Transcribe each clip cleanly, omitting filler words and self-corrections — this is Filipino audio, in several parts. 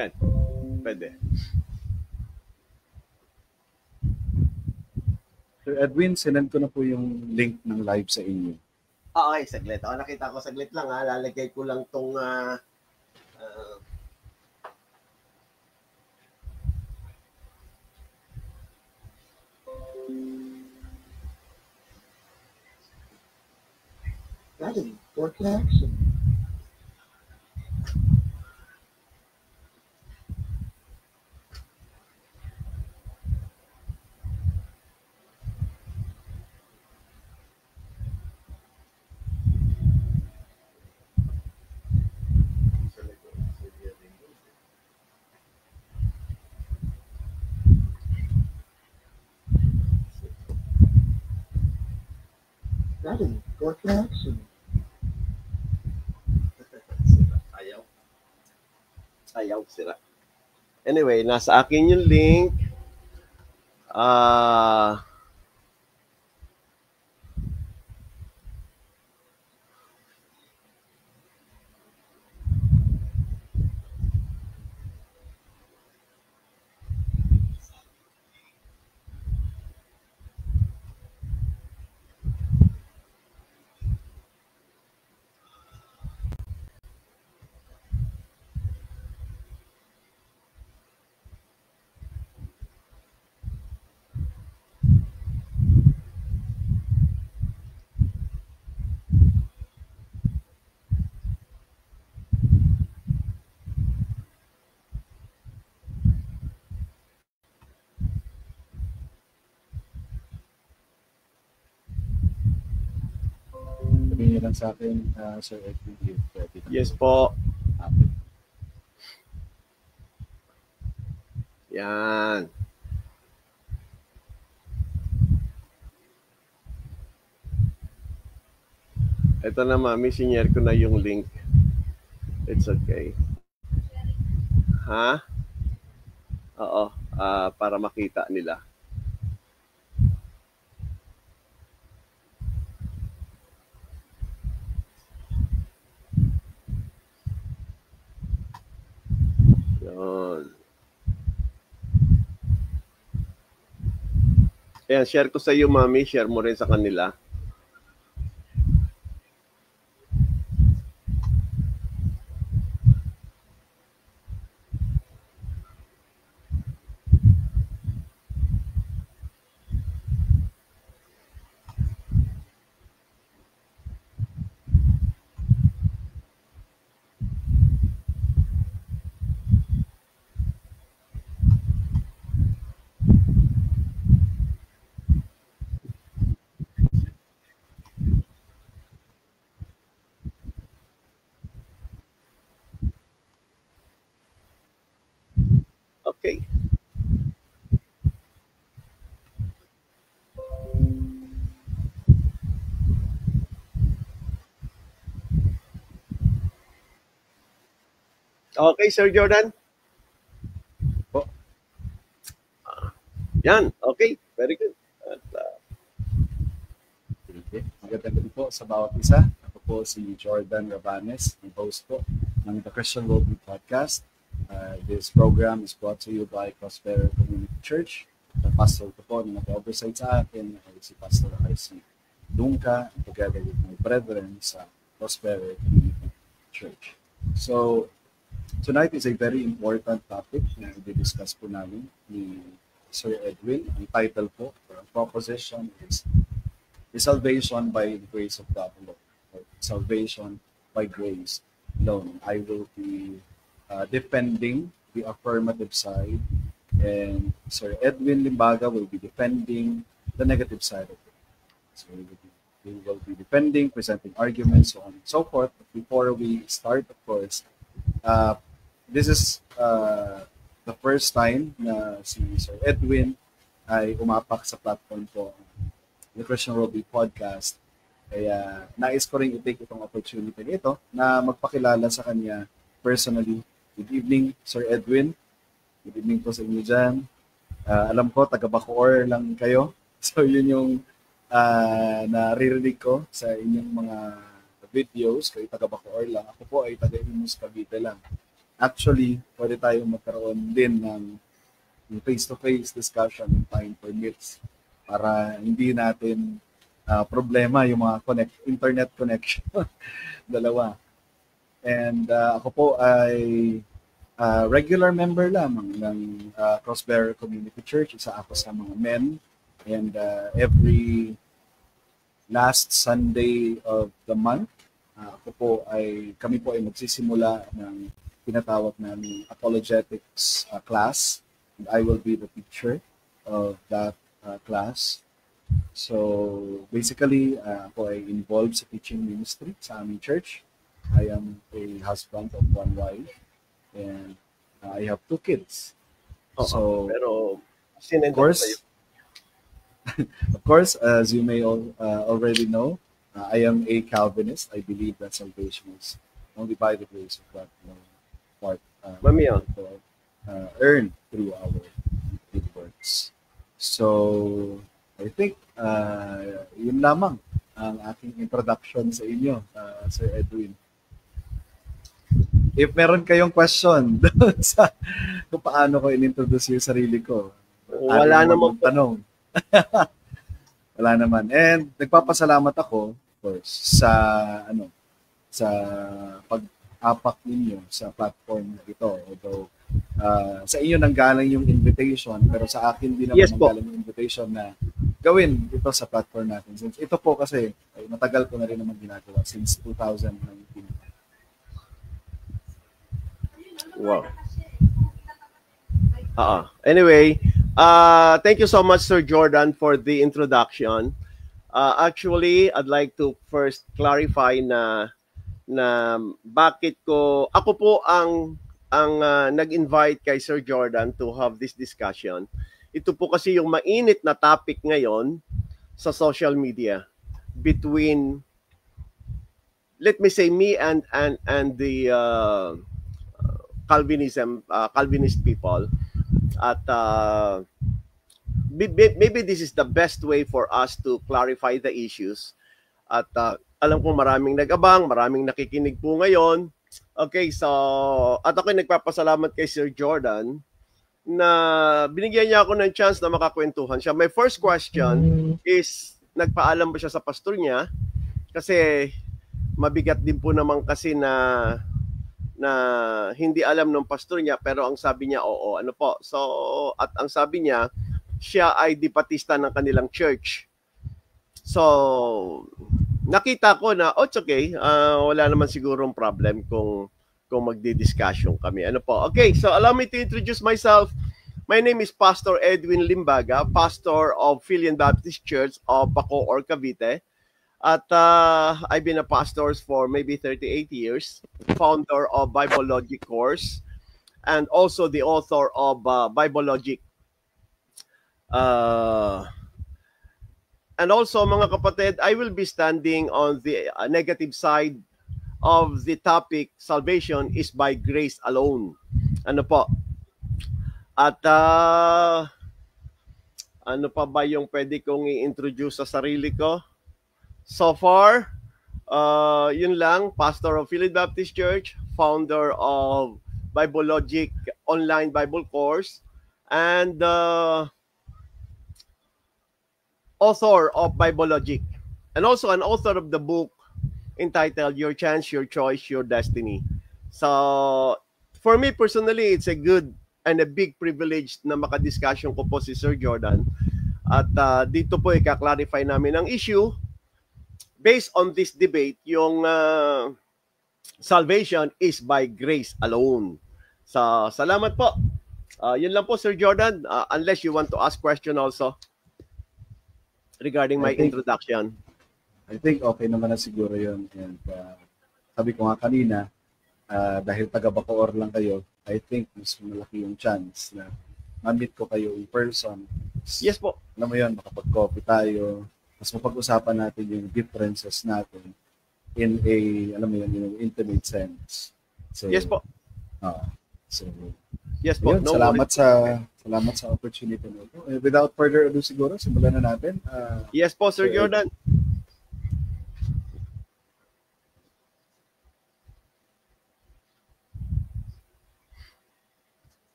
Yan. Pwede. Sir Edwin, sinend ko na po yung link ng live sa inyo. Okay, saglit. Nakita ko saglit lang ha. Lalagay ko lang tong Ready for connection. Ready for connection. Ayaw, sira. Anyway, nasa akin yung link. Sabihin lang sa akin, Sir Edwin. Yes po. Yan. Ito na mami, sinyer ko na yung link. It's okay. Ha? Oo, para makita nila. Yun. Ayan, share ko sa iyo mami, share mo rin sa kanila. Okay. Okay, Sir Jordan? Po. Yan, okay. Very good. At, magandang gabi po sa bawat isa. Ako po si Jordan Rabanes, ang host po ng The Christian Worldview Podcast. This program is brought to you by Prospero Community Church. The pastor ko po na nag-oversight sa akin ay si Pastor R.C. Dunca, together with my brethren sa Prospero Community Church. So, tonight is a very important topic na i-discuss po namin ni Sir Edwin. Ang title po, or ang proposition is the salvation by the grace of God alone. Or salvation by grace alone. I will be defending the affirmative side, and Sir Edwin Limbaga will be defending the negative side of it. So we will be defending, presenting arguments, so on and so forth. But before we start, of course, this is the first time na si Sir Edwin ay umapak sa platform po, The Christian Worldview Podcast. Kaya nais ko rin i-take itong opportunity nito na magpakilala sa kanya personally. Good evening, Sir Edwin. Good evening po sa inyo dyan. Alam ko, taga Bacoor lang kayo. So yun yung naririnig ko sa inyong mga videos. Kayo taga Bacoor lang. Ako po ay taga Imus Cavite lang. actually, pwede tayong magkaroon din ng face-to-face discussion in time permits para hindi natin problema yung mga internet connection. Dalawa. And ako po ay regular member lamang ng Crossbearer Community Church. Isa ako sa mga men. And every last Sunday of the month, kami po ay magsisimula ng tinatawag namin apologetics class. And I will be the teacher of that class. So basically, ako ay involved sa teaching ministry sa aming church. I am a husband of one wife and I have 2 kids. So pero of course, as you may already know, I am a Calvinist. I believe that salvation is only by the grace of God, earned through our good works. So, I think yun lamang ang aking introduction sa inyo, Sir Edwin. If meron kayong question sa kung paano ko in-introduce yung sarili ko, wala namang tanong. Wala naman. And nagpapasalamat ako, of course, sa pag-apak ninyo sa platform na ito. Although sa inyo nanggaling yung invitation, pero sa akin din naman nanggaling yung invitation na gawin ito sa platform natin. Since ito po kasi ay matagal ko na rin naman ginagawa since 2019. Wow. Anyway, thank you so much, Sir Jordan, for the introduction. Actually, I'd like to first clarify na bakit ako po ang nag-invite kay Sir Jordan to have this discussion. Ito po kasi yung mainit na topic ngayon sa social media between, let me say, me and the Calvinist people. At maybe this is the best way for us to clarify the issues. At alam ko maraming nag-abang, maraming nakikinig po ngayon. Okay, so at ako'y nagpapasalamat kay Sir Jordan na binigyan niya ako ng chance na makakwentuhan siya. My first question is, nagpaalam ba siya sa pastor niya? Kasi mabigat din po naman kasi na hindi alam ng pastor niya, pero ang sabi niya, oo, ano po. So, at ang sabi niya, siya ay dipatista ng kanilang church. So, nakita ko na, it's okay, wala naman sigurong problem kung magdi-discussion kami. Ano po? Okay, so allow me to introduce myself. My name is Pastor Edwin Limbaga, pastor of Philian Baptist Church of Bacoor, Cavite. At I've been a pastor for maybe 38 years, founder of Bible Logic course, and also the author of Bible Logic. And also, mga kapatid, I will be standing on the negative side of the topic, salvation is by grace alone. Ano po? At ano pa ba yung pwede kong i-introduce sa sarili ko? So far, yun lang, pastor of Philian Baptist Church, founder of Bible Logic online Bible course, and author of Bible Logic, and also an author of the book entitled Your Chance, Your Choice, Your Destiny. So, for me personally, it's a good and a big privilege na makadiscussion ko po si Sir Jordan. At dito po ika-clarify namin ang issue based on this debate, yung salvation is by grace alone. So, salamat po. Yun lang po, Sir Jordan. Unless you want to ask question also regarding my introduction. I think okay naman na siguro yun. And sabi ko nga kanina, dahil taga-Bacoor lang kayo, I think mas malaki yung chance na ma-meet ko kayo in person. Yes po. Alam mo yun, makapag-coffee tayo, mas mapag-usapan natin yung differences natin in a, alam mo yun, yung intimate sense. So, yes po. Yes po. Yun, no salamat sa opportunity. Without further ado siguro, simulan na natin. Yes po, Sir Jordan.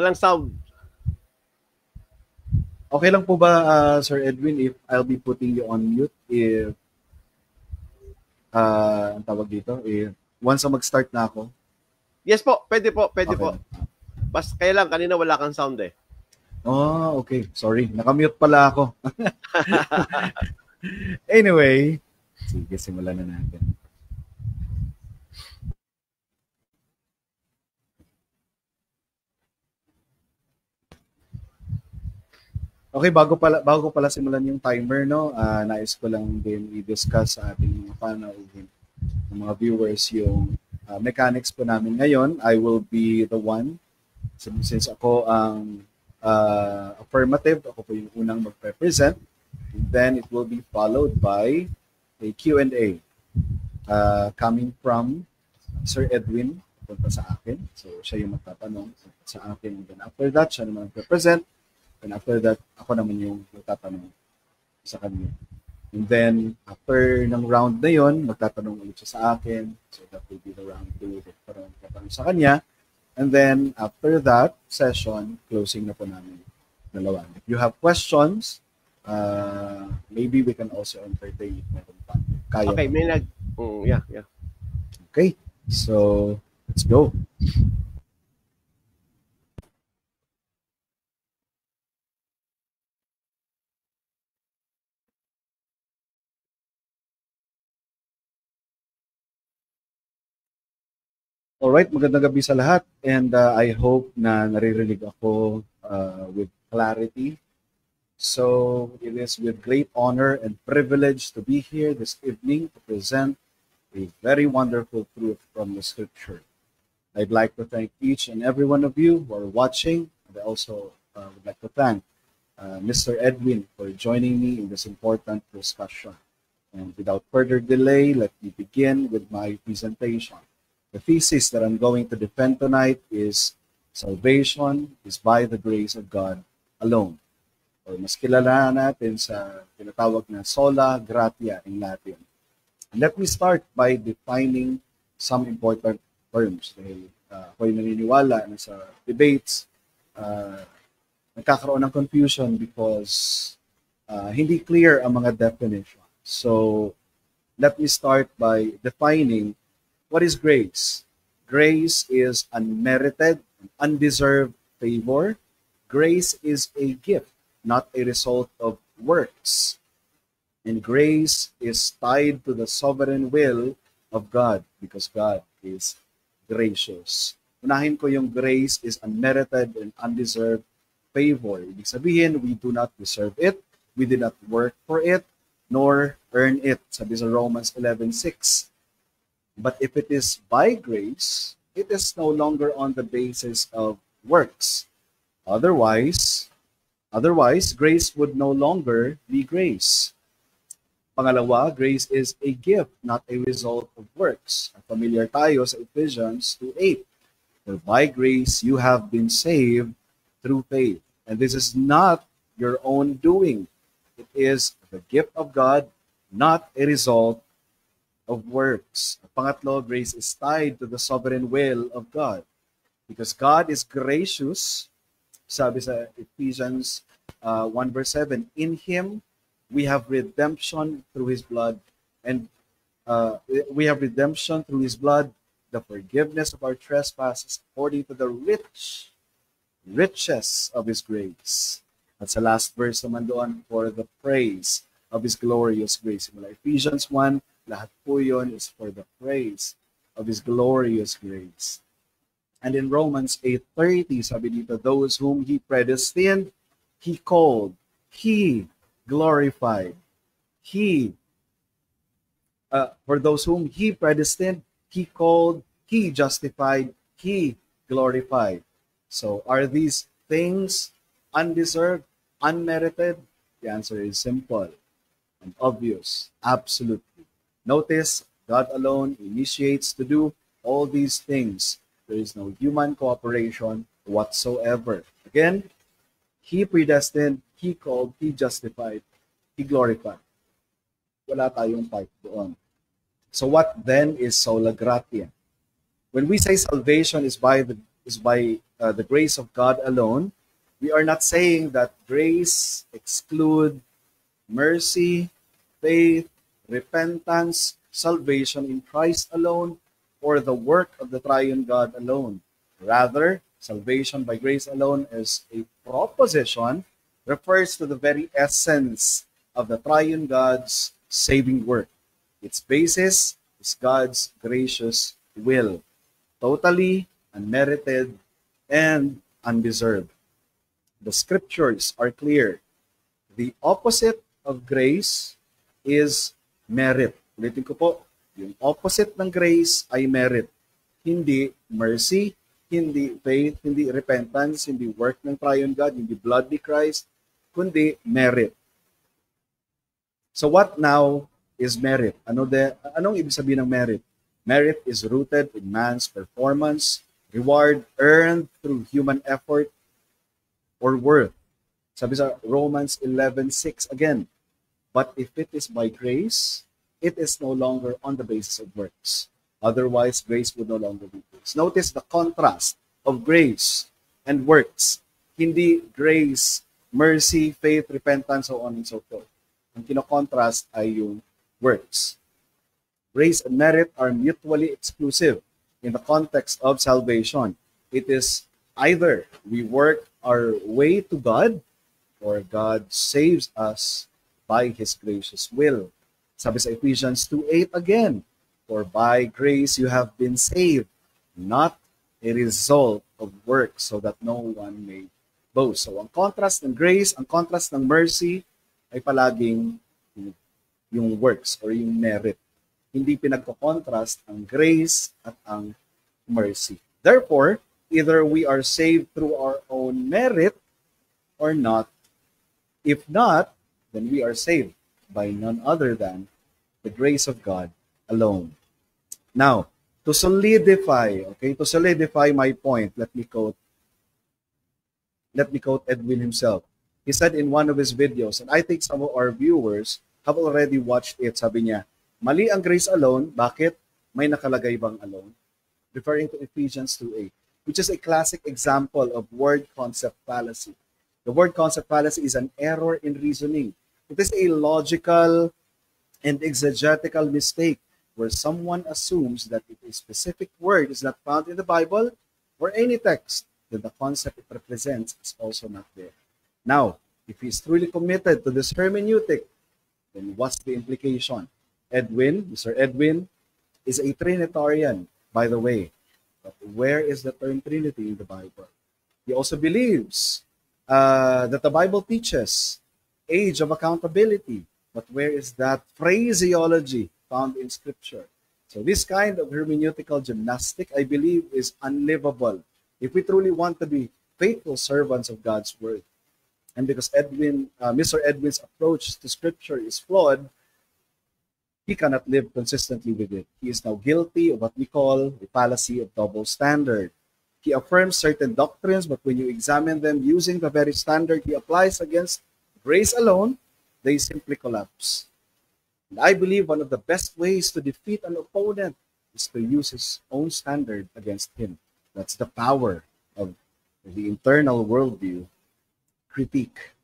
Walang sound. Okay lang po ba, Sir Edwin, if I'll be putting you on mute if, ang tawag dito, if once na mag-start na ako? Yes po, pwede po. Okay. Basta kaya lang, kanina wala kang sound eh. Oh, okay. Sorry, nakamute pala ako. Anyway, sige, simulan na natin. Okay, bago ko pala simulan yung timer, no, nais ko lang din i-discuss sa ating mga panauhin, ng mga viewers, yung mechanics po namin ngayon. I will be the one, since ako ang affirmative, ako po yung unang mag-represent, and then it will be followed by a Q&A coming from Sir Edwin, punta sa akin. So, siya yung magtatanong sa akin, and then after that, siya naman mag-represent. And after that, ako naman yung magtatanong sa kanya. And then, after ng round na yon, magtatanong ulit siya sa akin. So, that will be the round 2. Magtatanong sa kanya. And then, after that session, closing na po namin dalawa. If you have questions, maybe we can also entertain. Kaya okay, may nag... yeah. Okay, so, let's go. Alright, magandang gabi sa lahat, and I hope na naririnig ako with clarity. So it is with great honor and privilege to be here this evening to present a very wonderful truth from the scripture. I'd like to thank each and every one of you who are watching, and I also would like to thank Mr. Edwin for joining me in this important discussion. And without further delay, let me begin with my presentation. The thesis that I'm going to defend tonight is salvation is by the grace of God alone. Or mas kilala natin sa tinatawag na sola gratia in Latin. Let me start by defining some important terms. Dahil ako'y naniniwala na sa debates, nagkakaroon ng confusion because hindi clear ang mga definition. So let me start by defining what is grace? Grace is unmerited, undeserved favor. Grace is a gift, not a result of works. And grace is tied to the sovereign will of God because God is gracious. Unahin ko yung grace is unmerited and undeserved favor. Ibig sabihin, we do not deserve it, we did not work for it, nor earn it. Sabi sa Romans 11:6. But if it is by grace, it is no longer on the basis of works. Otherwise, grace would no longer be grace. Pangalawa, grace is a gift, not a result of works. Familiar tayo sa Ephesians 2:8. For by grace you have been saved through faith. And this is not your own doing. It is the gift of God, not a result of works. Pangatlo, grace is tied to the sovereign will of God. Because God is gracious, sabi sa Ephesians 1:7, in Him we have redemption through His blood, and we have redemption through His blood, the forgiveness of our trespasses according to the riches of His grace. At sa last verse naman doon, for the praise of His glorious grace. Mula Ephesians 1, lahat po yun is for the praise of His glorious grace. And in Romans 8:30, sabi dito, those whom He predestined, He called, He glorified. For those whom He predestined, He called, He justified, He glorified. So are these things undeserved, unmerited? The answer is simple and obvious. Absolutely. Notice, God alone initiates to do all these things. There is no human cooperation whatsoever. Again, He predestined, He called, He justified, He glorified. Wala tayong part doon. So what then is sola gratia? When we say salvation is by the is by the grace of God alone, we are not saying that grace exclude mercy, faith, repentance, salvation in Christ alone, or the work of the triune God alone. Rather, salvation by grace alone is a proposition, refers to the very essence of the triune God's saving work. Its basis is God's gracious will, totally unmerited and undeserved. The scriptures are clear. The opposite of grace is merit. Ulitin ko po, yung opposite ng grace ay merit. Hindi mercy, hindi faith, hindi repentance, hindi work ng triune God, hindi blood ni Christ, kundi merit. So what now is merit? Anong ibig sabihin ng merit? Merit is rooted in man's performance, reward earned through human effort or worth. Sabi sa Romans 11:6 again, but if it is by grace, it is no longer on the basis of works. Otherwise, grace would no longer be grace. Notice the contrast of grace and works. Hindi grace, mercy, faith, repentance, so on and so forth. Ang kinokontrast ay yung works. Grace and merit are mutually exclusive in the context of salvation. It is either we work our way to God or God saves us by His gracious will. Sabi sa Ephesians 2:8 again, for by grace you have been saved, not a result of works, so that no one may boast. So ang contrast ng grace, ang contrast ng mercy ay palaging yung works or yung merit. Hindi pinagko-contrast ang grace at ang mercy. Therefore, either we are saved through our own merit or not. If not, then we are saved by none other than the grace of God alone. Now, to solidify my point, let me quote Edwin himself. He said in one of his videos, and I think some of our viewers have already watched it, sabi niya, mali ang grace alone, bakit? May nakalagay bang alone? Referring to Ephesians 2:8, which is a classic example of word concept fallacy. The word concept fallacy is an error in reasoning. It is a logical and exegetical mistake where someone assumes that if a specific word is not found in the Bible or any text, then the concept it represents is also not there. Now, if he is truly committed to this hermeneutic, then what's the implication? Mr. Edwin, is a Trinitarian, by the way. But where is the term Trinity in the Bible? He also believes that the Bible teaches age of accountability. But where is that phraseology found in Scripture? So this kind of hermeneutical gymnastic, I believe, is unlivable if we truly want to be faithful servants of God's Word. And because Mr. Edwin's approach to Scripture is flawed, he cannot live consistently with it. He is now guilty of what we call the fallacy of double standard. He affirms certain doctrines, but when you examine them using the very standard he applies against grace alone, they simply collapse. And I believe one of the best ways to defeat an opponent is to use his own standard against him. That's the power of the internal worldview critique.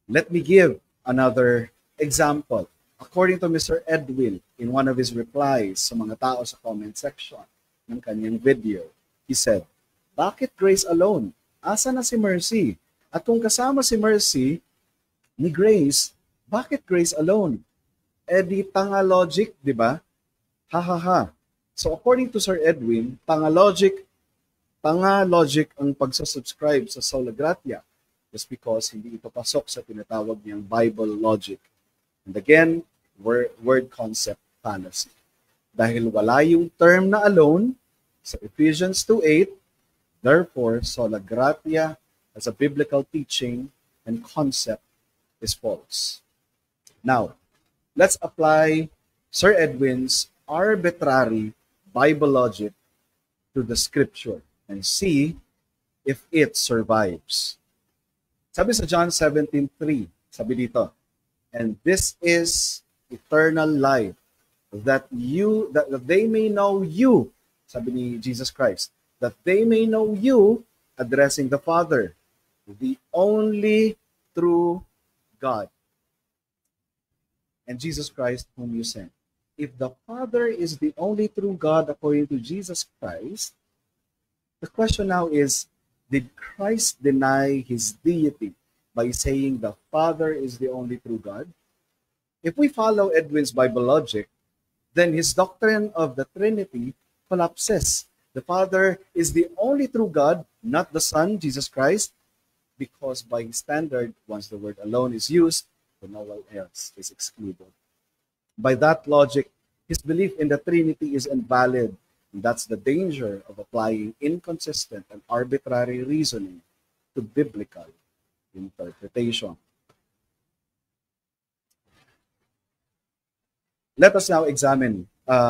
Let me give another example. According to Mr. Edwin, in one of his replies sa mga tao sa comment section ng kanyang video, he said, bakit grace alone? Asa na si Mercy? At kung kasama si Mercy ni Grace, bakit grace alone? Eh di tanga logic, di ba? Ha ha ha. So according to Sir Edwin, tanga logic ang pagsasubscribe sa Sola Gratia just because hindi ito pasok sa tinatawag niyang Bible logic. And again, word concept fallacy. Dahil wala yung term na alone sa Ephesians 2:8, therefore, Sola Gratia as a biblical teaching and concept is false. Now, let's apply Sir Edwin's arbitrary Bible logic to the Scripture and see if it survives. Sabi sa John 17:3, sabi dito, and this is eternal life, that they may know you, sabi ni Jesus Christ, that they may know you, addressing the Father, the only true God, and Jesus Christ whom you sent. If the Father is the only true God according to Jesus Christ, the question now is, did Christ deny his deity by saying the Father is the only true God? If we follow Edwin's Bible logic, then his doctrine of the Trinity collapses. The Father is the only true God, not the Son, Jesus Christ, because by his standard, once the word alone is used, then no one else is excluded. By that logic, his belief in the Trinity is invalid. And that's the danger of applying inconsistent and arbitrary reasoning to biblical interpretation. Let us now examine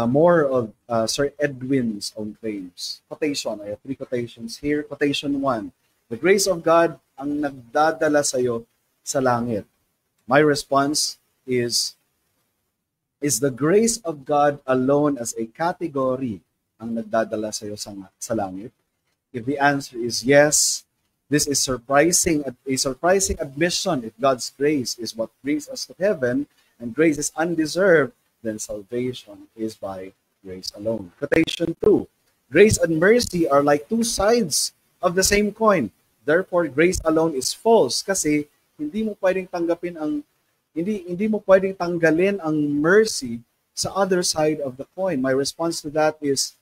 more of Sir Edwin's own claims. Quotation, I have 3 quotations here. Quotation 1, the grace of God ang nagdadala sa'yo sa langit. My response is the grace of God alone as a category ang nagdadala sa'yo sa langit? If the answer is yes, this is a surprising admission. If God's grace is what brings us to heaven and grace is undeserved, then salvation is by grace alone. Quotation 2, grace and mercy are like 2 sides of the same coin. Therefore, grace alone is false kasi hindi mo pwedeng tanggalin ang mercy sa other side of the coin. My response to that is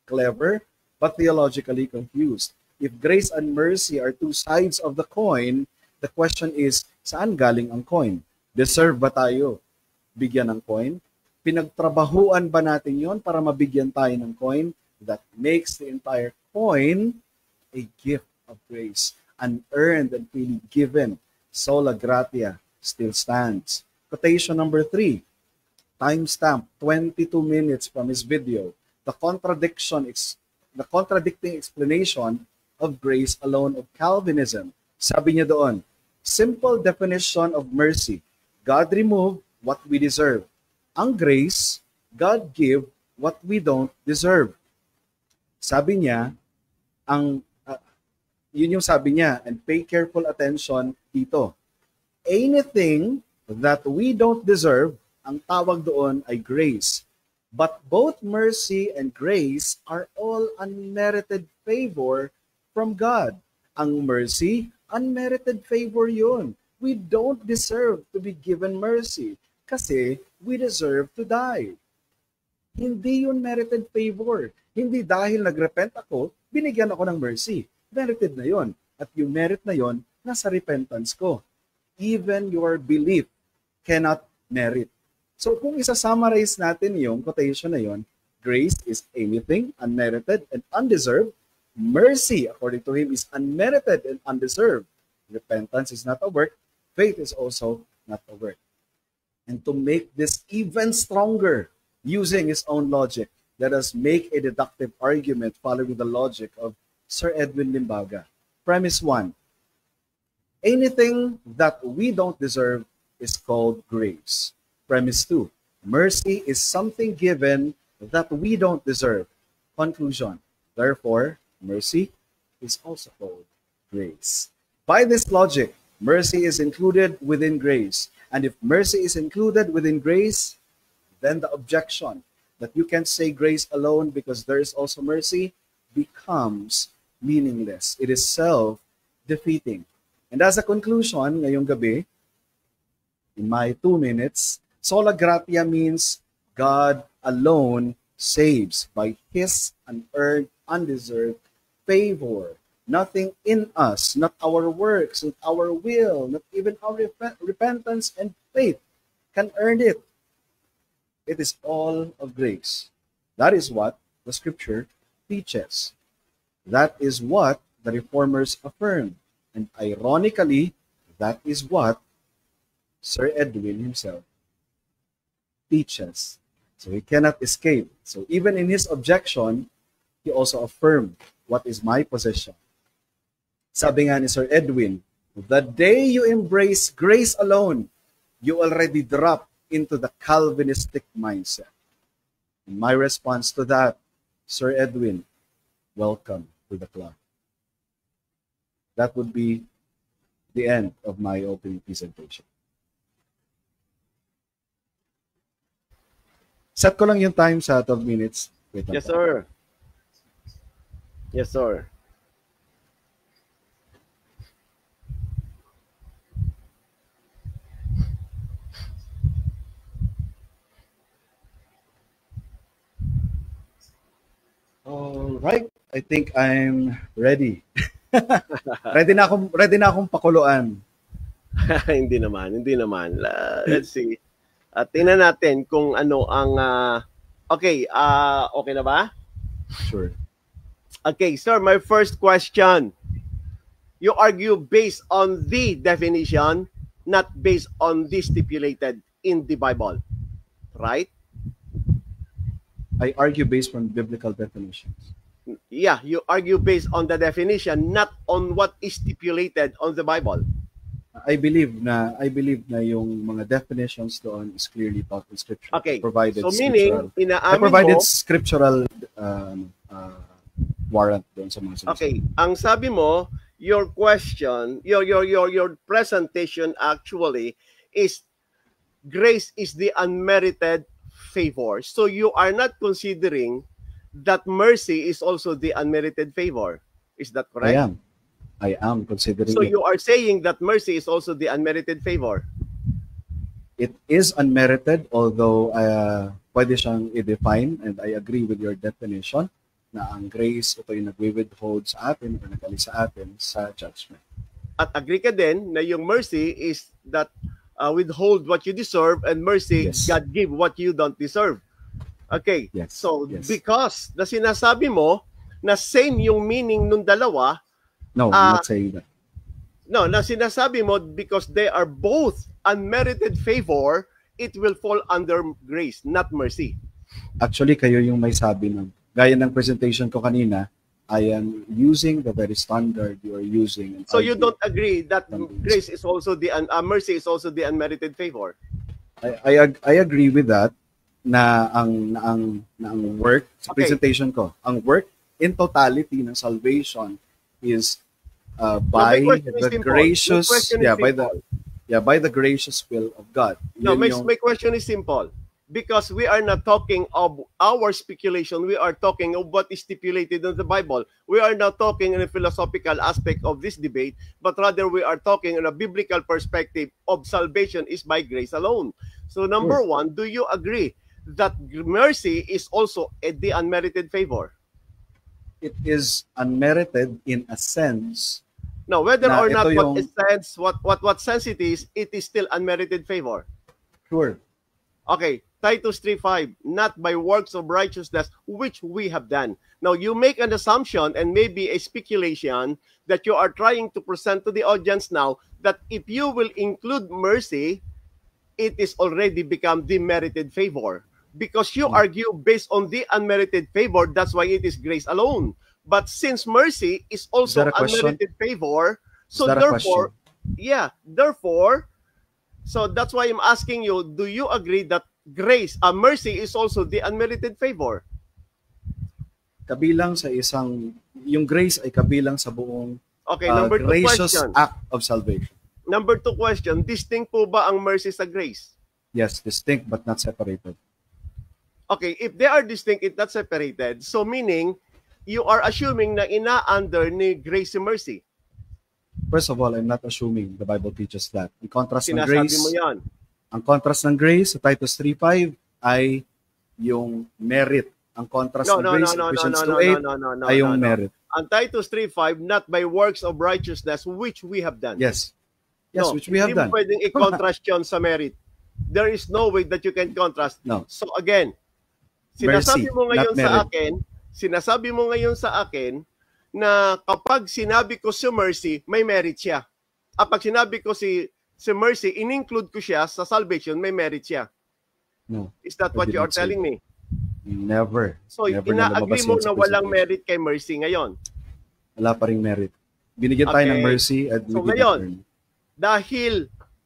clever but theologically confused. If grace and mercy are 2 sides of the coin, the question is, saan galing ang coin? Deserve ba tayo bigyan ng coin? Pinagtrabahuan ba natin yon para mabigyan tayo ng coin? That makes the entire coin a gift of grace, unearned and freely given. Sola gratia still stands. Quotation number 3, timestamp 22 minutes from his video. The contradicting explanation of grace alone of Calvinism. Sabi niya doon, simple definition of mercy. God remove what we deserve. Ang grace, God give what we don't deserve. Sabi niya, yun yung sabi niya, and pay careful attention dito. Anything that we don't deserve, ang tawag doon ay grace. But both mercy and grace are all unmerited favor from God. Ang mercy, unmerited favor yun. We don't deserve to be given mercy kasi we deserve to die. Hindi yun merited favor. Hindi dahil nagrepent ako, binigyan ako ng mercy. Merited na yon. At yung merit na yon, nasa repentance ko. Even your belief cannot merit. So kung isa-summarize natin yung quotation na yon, grace is anything unmerited and undeserved. Mercy, according to him, is unmerited and undeserved. Repentance is not a work. Faith is also not a work. And to make this even stronger, using his own logic, let us make a deductive argument following the logic of Sir Edwin Limbaga. Premise 1, anything that we don't deserve is called grace. Premise 2, mercy is something given that we don't deserve. Conclusion, therefore, mercy is also called grace. By this logic, mercy is included within grace. And if mercy is included within grace, then the objection that you can't say grace alone because there is also mercy becomes meaningless. It is self-defeating. And as a conclusion, ngayong gabi, in my 2 minutes, sola gratia means God alone saves by his unearned, undeserved favor. Nothing in us, not our works, not our will, not even our repentance and faith can earn it. It is all of grace. That is what the scripture teaches. That is what the reformers affirm. And ironically, that is what Sir Edwin himself teaches. So he cannot escape. So even in his objection, he also affirmed what is my position. Sabi nga ni Sir Edwin, the day you embrace grace alone, you already drop into the Calvinistic mindset. And my response to that, Sir Edwin, welcome to the club. That would be the end of my opening presentation. Set ko lang yung time sa 12 minutes. Wait lang Yes, po. sir. Yes, sir. All right. I think I'm ready. Ready na akong pakuluan. Hindi naman. Let's see. Tingnan natin kung ano ang okay na ba? Sure. Okay, sir, my first question. You argue based on the definition, not based on the stipulated in the Bible. Right? I argue based on biblical definitions. Yeah, you argue based on the definition, not on what is stipulated on the Bible. I believe na yung mga definitions doon is clearly taught in scripture. Okay. Provided So meaning, I inaamin provided mo, scriptural warrant doon sa mga sinasabi. okay, ang sabi mo, your question, your presentation actually is grace is the unmerited favor. So you are not considering that mercy is also the unmerited favor. Is that correct? I am considering So it. you are saying that mercy is also the unmerited favor. It is unmerited, although pwede siyang i-define, and I agree with your definition na ang grace, ito yung nag-withhold sa atin o nag-alis sa atin sa judgment. At agree ka din na yung mercy is that withhold what you deserve, and mercy, Yes. God give what you don't deserve. Okay, Yes. so Yes. because na sinasabi mo na same yung meaning nung dalawa, No, I'm not saying that. no, na sinasabi mo because they are both unmerited favor, it will fall under grace, not mercy. Actually, kayo yung may sabi ng, gaya ng presentation ko kanina, I am using the very standard you are using. And So you arguing. don't agree that grace is also the mercy is also the unmerited favor. I agree with that na ang work sa Okay. presentation ko, ang work in totality ng salvation is by my question is the simple. gracious My question is by the gracious will of God. No, Yun my, yung- my question is simple. Because we are not talking of our speculation, we are talking of what is stipulated in the Bible. We are not talking in a philosophical aspect of this debate, but rather we are talking in a biblical perspective of salvation is by grace alone. So number one, do you agree that mercy is also the unmerited favor? it is unmerited in a sense. No, whether Na or not ito yung- what sense it is still unmerited favor. Sure. Okay, Titus 3:5, not by works of righteousness which we have done. Now, you make an assumption and maybe a speculation that you are trying to present to the audience now that if you will include mercy, it is already become the merited favor. Because you argue based on the unmerited favor, that's why it is grace alone. But since mercy is also that a question? unmerited favor, so that a therefore, so that's why I'm asking you, do you agree that grace, mercy is also the unmerited favor? Kabilang sa yung grace ay kabilang sa buong Okay, number two gracious question. act of salvation. Number two question, distinct po ba ang mercy sa grace? Yes, distinct but not separated. Okay, if they are distinct, it's not separated, so meaning, you are assuming na ina-under ni grace and mercy. First of all, I'm not assuming the Bible teaches that. Ang contrast ng Sinasabi grace, mo yan. ang contrast ng grace sa Titus 3:5 ay yung merit. Ang contrast ng grace sa Ephesians 2:8 ay yung merit. Ang Titus 3:5, not by works of righteousness which we have done. Yes. No, Which we have done. Hindi mo pwedeng i-contrast yun sa merit. There is no way that you can contrast. No. So again, sinasabi Mercy, mo ngayon not sa merit. akin, na kapag sinabi ko si mercy, may merit siya. Pag sinabi ko si mercy, in-include ko siya sa salvation, may merit siya. No. Is that I what you are didn't say telling me? Never. So, Never na ina-agree lumabas mo yun sa na walang presentation. merit kay mercy ngayon. Wala pa ring merit. Binigyan tayo ng Okay. mercy at So, we did ngayon, not earn. Dahil,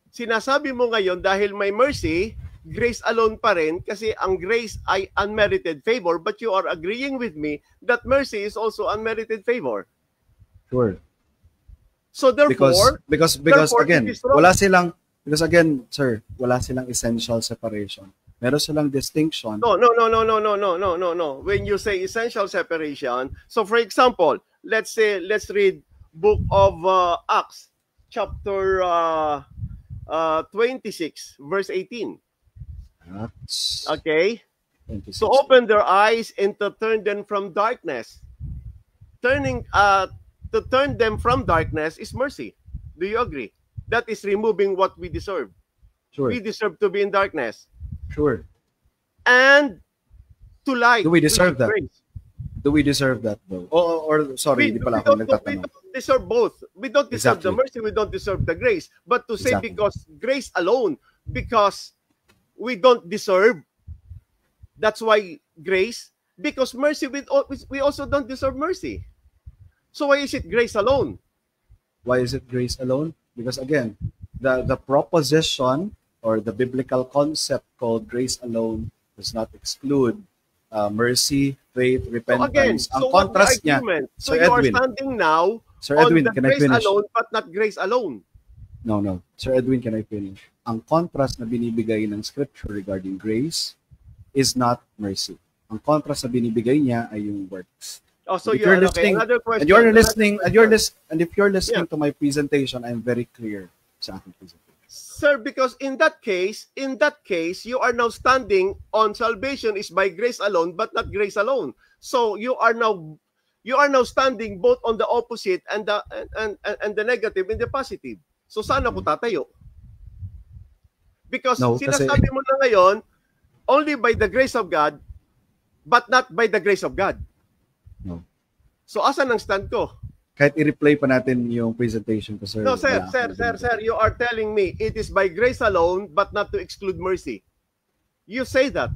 sinasabi mo ngayon, dahil may mercy, grace alone pa rin kasi ang grace ay unmerited favor, but you are agreeing with me that mercy is also unmerited favor. Sure. So therefore, because again, because again, sir, wala silang essential separation. Meron silang distinction. No. When you say essential separation, so for example, let's read book of Acts, chapter 26, verse 18. Acts Okay? 26. To open their eyes and to turn them from darkness. To turn them from darkness is mercy. Do you agree? That is removing what we deserve. Sure. We deserve to be in darkness. Sure. And to light. Do we deserve that? Grace. Do we deserve that though? Or sorry, hindi pala ako nagtatanong. We don't deserve both. We don't deserve Exactly. the mercy, we don't deserve the grace. But to say Exactly. because grace alone, because we don't deserve, that's why grace, because mercy, we also don't deserve mercy. So why is it grace alone? Why is it grace alone? Because again, the proposition or the biblical concept called grace alone does not exclude mercy, faith, repentance. Ang contrast niya, So Sir you Edwin, are standing now Sir on Edwin, the can I grace finish? alone, but not grace alone. No. Sir Edwin, can I finish? Ang contrast na binibigay ng scripture regarding grace is not mercy. Ang contrast na binibigay niya ay yung works. Oh, so If you're listening, another question. and you're listening, and if you're listening Yeah. to my presentation, I'm very clear sa aking presentation. Sir, because in that case, you are now standing on salvation is by grace alone, but not grace alone. So you are now standing both on the opposite and the negative and the positive. So saan ako tatayo? Because No, sinasabi mo na ngayon, only by the grace of God, but not by the grace of God. No. So asan ang stand ko? Kahit i-replay pa natin yung presentation ko, sir. No, sir, wala sir, akong sir, ganun. sir, you are telling me it is by grace alone, but not to exclude mercy. You say that.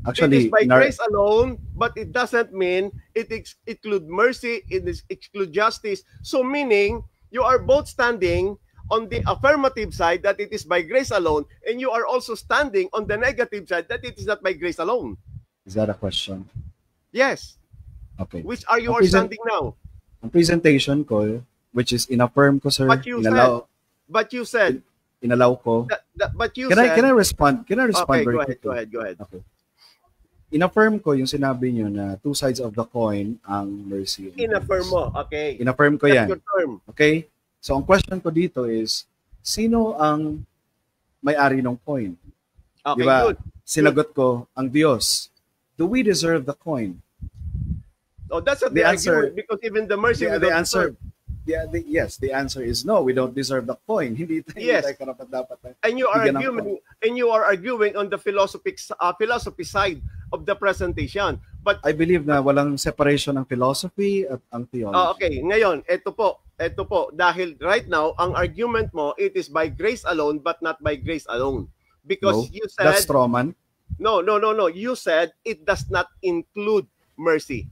Actually, It is by in our- grace alone, but it doesn't mean it exclude mercy, it exclude justice. So meaning, you are both standing on the affirmative side that it is by grace alone, and you are also standing on the negative side that it is not by grace alone. is that a question? Yes. Okay. Which are you Ang are standing now? Ang presentation ko, which is in-affirm ko, sir, But you said, inalaw ko. but you Can said, I respond? Can I respond okay, very go quickly? ahead. Okay. In-affirm ko yung sinabi nyo na two sides of the coin ang mercy. and In-affirm grace. mo, okay. In-affirm ko That's yan. your term. Okay? So, ang question ko dito is, sino ang may-ari ng coin? Okay, Diba? good. Sinagot ko, ang Diyos. Do we deserve the coin? Oh, that's what The the answer- argument, because even the mercy Yeah, we the don't answer, deserve. yes, the answer is no. We don't deserve the coin. Hindi Yes. tayo karapat-dapat. And you are Bigyan ng arguing on the philosophy side of the presentation. But I believe na walang separation ng philosophy at ang theology. okay, ngayon, ito po, dahil right now ang argument mo it is by grace alone but not by grace alone. Because you said That's Stroman. no. You said it does not include mercy.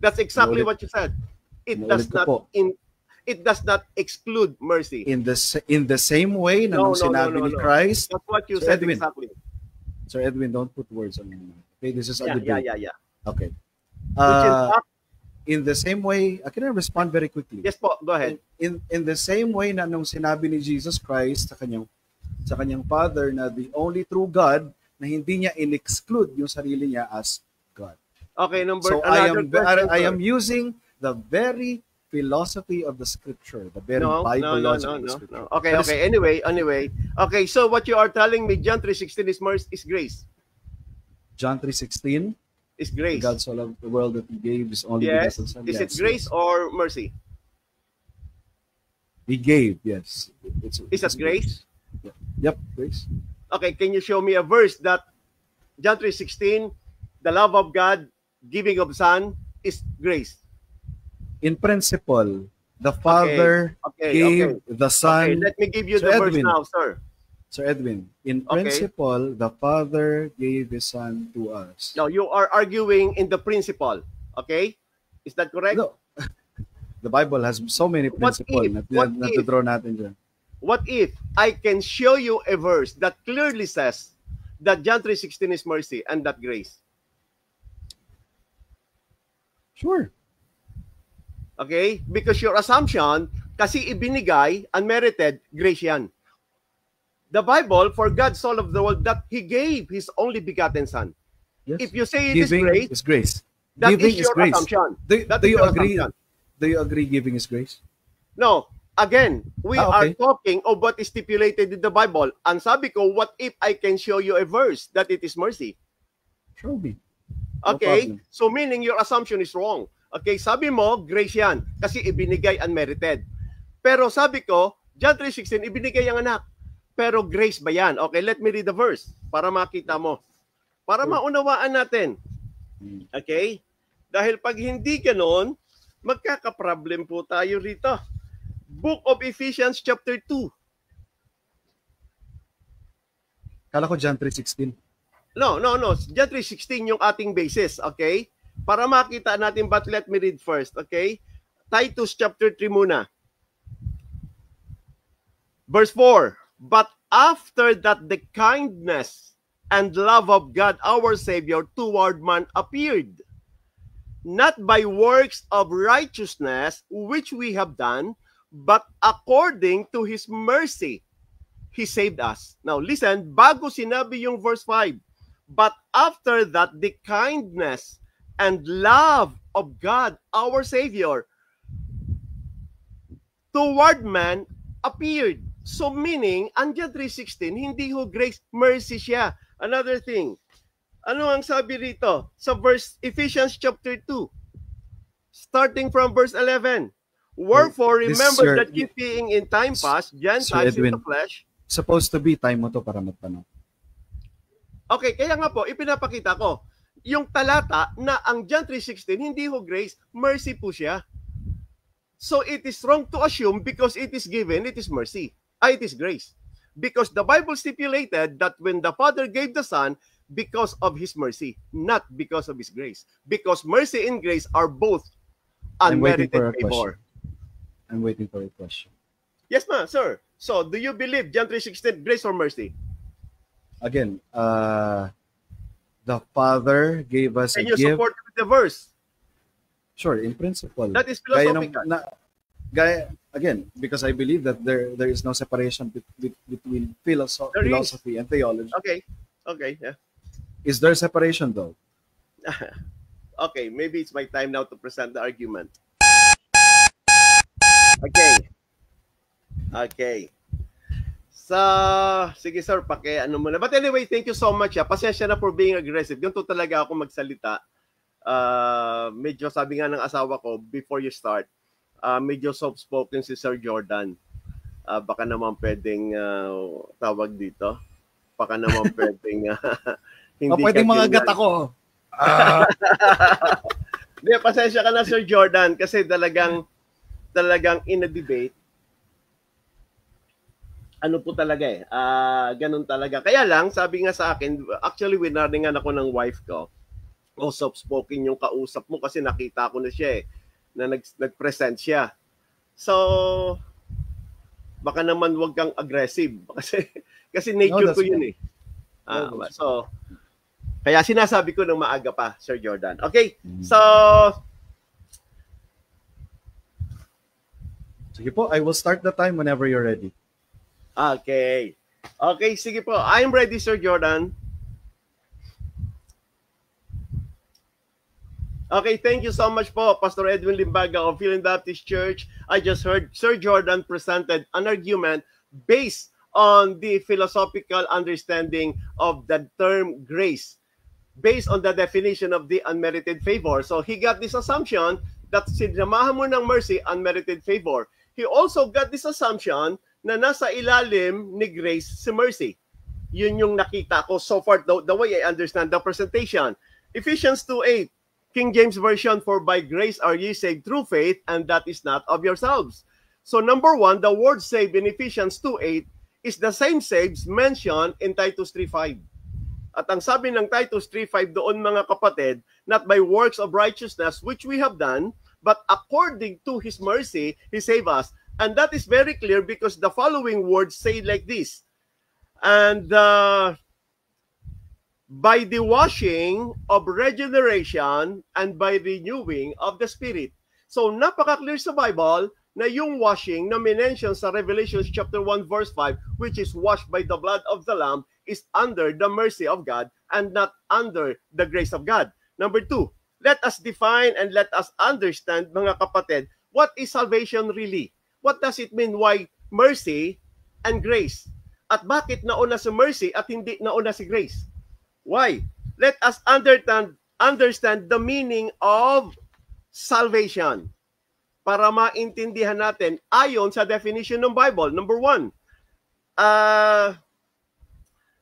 That's exactly Inuulit- what you said. It inuulit does ko po. it does not exclude mercy. In the same way na nung sinabi ni Christ, That's what you Sir said Edwin. exactly. Sir Edwin, don't put words on my mouth. Okay, this is a Yeah. debate. Okay. Which in fact, In the same way, can I respond very quickly? yes po, go ahead. In the same way na nung sinabi ni Jesus Christ sa kanyang Father na the only true God na hindi niya in-exclude yung sarili niya as God. Okay, So another question, I sir. am using the very philosophy of the scripture, the very No. Bible logic of the scripture. Okay. Anyway. Okay, so what you are telling me, John 3:16 is grace. John 3:16, Is grace. God so loved the world that he gave his only Yes. begotten son. Is it Yes, grace yes. or mercy? He gave, yes. Is that grace? Yep, grace. Okay, can you show me a verse that John 3:16, the love of God, giving of Son, is grace? In principle, the Father Okay, gave okay. the Son. Okay, let me give you Sir the verse Edwin. now, sir. Sir Edwin, in Okay. principle, the Father gave his Son to us. No, you are arguing in the principle. Okay? Is that correct? No. The Bible has so many What principles if? na What if? draw natin dyan. what if I can show you a verse that clearly says that John 3:16 is mercy and not grace? Sure. Okay? Because your assumption, kasi ibinigay, unmerited, grace yan. The Bible, for God so loved the world that He gave His only begotten Son. Yes. If you say it Giving is grace, that Giving is your grace. assumption. Do you agree? Assumption. Do you agree giving is grace? No. Again, we are okay. talking of what is stipulated in the Bible. Ang sabi ko, what if I can show you a verse that it is mercy? Show me. Okay? So meaning your assumption is wrong. Okay? Sabi mo, grace yan. Kasi ibinigay unmerited. Pero sabi ko, John 3:16, ibinigay ang anak. Pero grace ba yan? Okay, let me read the verse para makita mo. Para maunawaan natin. Okay? Dahil pag hindi ganoon, magkaka-problem po tayo rito. Book of Ephesians chapter 2. Kala ko John 3:16. No. John 3:16 yung ating basis, okay? Para makita natin, but let me read first, okay? Titus chapter 3 muna. Verse 4. But after that the kindness and love of God our Savior toward man appeared, not by works of righteousness which we have done, but according to His mercy, He saved us. Now listen, bago sinabi yung verse 5, but after that the kindness and love of God our Savior toward man appeared. So meaning, ang John 3:16, hindi ho grace, mercy siya. Another thing, ano ang sabi rito sa verse Ephesians chapter 2, starting from verse 11? Wherefore, remember that you being in time past, Gentiles in the flesh. Supposed to be time mo to para magtanong. Okay, kaya nga po, ipinapakita ko, yung talata na ang John 3:16, hindi ho grace, mercy po siya. So it is wrong to assume because it is given, it is mercy. It is grace. Because the Bible stipulated that when the Father gave the Son, because of His mercy, not because of His grace. Because mercy and grace are both unmerited favor. I'm waiting for a question. Yes, ma'am, sir. So, do you believe John 3:16, grace or mercy? Again, the Father gave us and a gift. And you support the verse? Sure, in principle. That is philosophical. Again, because I believe that there is no separation between philosophy and theology. Okay, yeah. Is there separation though? Okay, maybe it's my time now to present the argument. Okay. Sige sir, ano muna. But anyway, thank you so much. Pasensya na for being aggressive. Ganito talaga ako magsalita. Medyo sabi nga ng asawa ko, before you start, medyo soft-spoken si Sir Jordan. Baka naman pwedeng tawag dito. Baka naman pwedeng hindi pwedeng mga gat ako. Hindi, pasensya ka na Sir Jordan kasi talagang in a debate, ano po talaga ganun talaga. Kaya lang, sabi nga sa akin, actually winaringan ako ng wife ko. Soft-spoken yung kausap mo kasi nakita ko na siya na nag-present siya. So, baka naman wag kang aggressive kasi nature ko yun So, kaya sinasabi ko ng maaga pa, Sir Jordan. Okay, so sige po, I will start the time whenever you're ready. Okay, sige po. I'm ready, Sir Jordan. Okay, thank you so much po, Pastor Edwin Limbaga of Philippine Baptist Church. I just heard Sir Jordan presented an argument based on the philosophical understanding of the term grace, based on the definition of the unmerited favor. So he got this assumption that sinamahan mo ng mercy, unmerited favor. He also got this assumption na nasa ilalim ni grace si mercy. Yun yung nakita ko so far, the way I understand the presentation. Ephesians 2:8. King James Version, for by grace are ye saved through faith, and that is not of yourselves. So number one, the word saved in Ephesians 2:8 is the same saves mentioned in Titus 3:5. At ang sabi ng Titus 3:5 doon mga kapatid, not by works of righteousness which we have done, but according to His mercy, He saved us, And that is very clear because the following words say like this. And by the washing of regeneration and by renewing of the Spirit. So napaka-clear sa Bible na yung washing na minention sa Revelation chapter 1 verse 5, which is washed by the blood of the Lamb, is under the mercy of God and not under the grace of God. Number 2, let us define and let us understand, mga kapatid, what is salvation really? What does it mean? Why mercy and grace? At bakit nauna si mercy at hindi nauna si grace? Why? Let us understand the meaning of salvation para maintindihan natin ayon sa definition ng Bible. Number 1,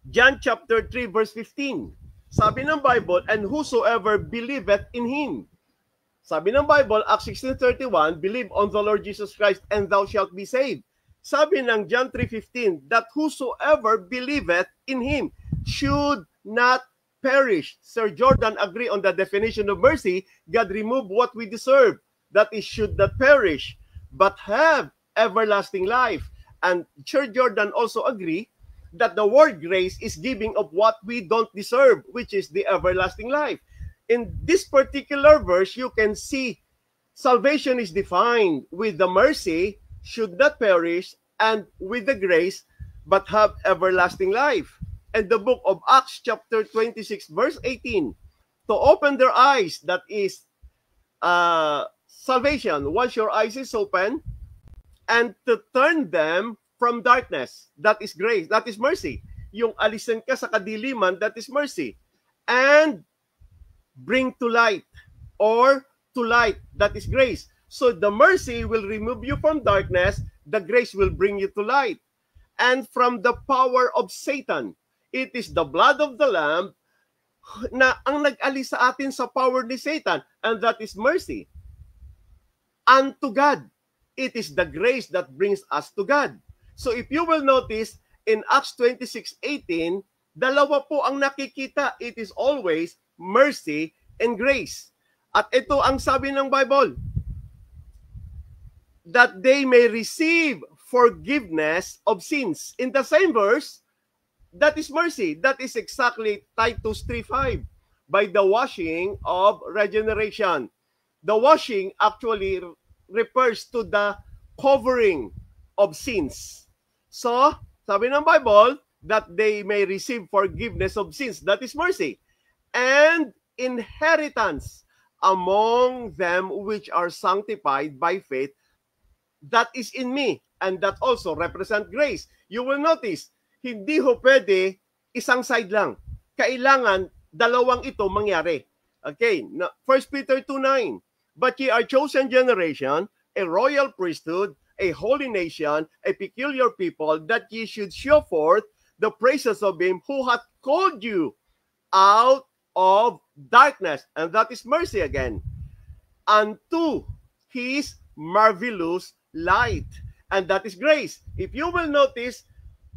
John chapter 3 verse 15. Sabi ng Bible, and whosoever believeth in Him. Sabi ng Bible, Acts 16:31, believe on the Lord Jesus Christ and thou shalt be saved. Sabi ng John 3:15, that whosoever believeth in Him should not perish. Sir Jordan agree on the definition of mercy. God removed what we deserve. That is, should not perish, but have everlasting life. And Sir Jordan also agree that the word grace is giving of what we don't deserve, which is the everlasting life. In this particular verse, you can see salvation is defined with the mercy, should not perish, and with the grace, but have everlasting life. And the book of Acts chapter 26 verse 18, to open their eyes, that is salvation, once your eyes is open, and to turn them from darkness, that is grace, that is mercy. Yung alisan ka sa kadiliman, that is mercy. And bring to light, or to light, that is grace. So the mercy will remove you from darkness, the grace will bring you to light. And from the power of Satan, it is the blood of the Lamb na ang nag-alis sa atin sa power ni Satan, and that is mercy. Unto God, it is the grace that brings us to God. So if you will notice, in Acts 26:18, dalawa po ang nakikita. It is always mercy and grace. At ito ang sabi ng Bible, that they may receive forgiveness of sins. In the same verse, that is mercy. That is exactly Titus 3:5, by the washing of regeneration. The washing actually refers to the covering of sins. So, sabi ng Bible, that they may receive forgiveness of sins. That is mercy. And inheritance among them which are sanctified by faith, that is in me. And that also represent grace. You will notice, hindi ho pwede isang side lang. Kailangan dalawang ito mangyari. Okay, 1 Peter 2:9. But ye are chosen generation, a royal priesthood, a holy nation, a peculiar people, that ye should show forth the praises of Him who hath called you out of darkness, and that is mercy again, unto His marvelous light, and that is grace. If you will notice,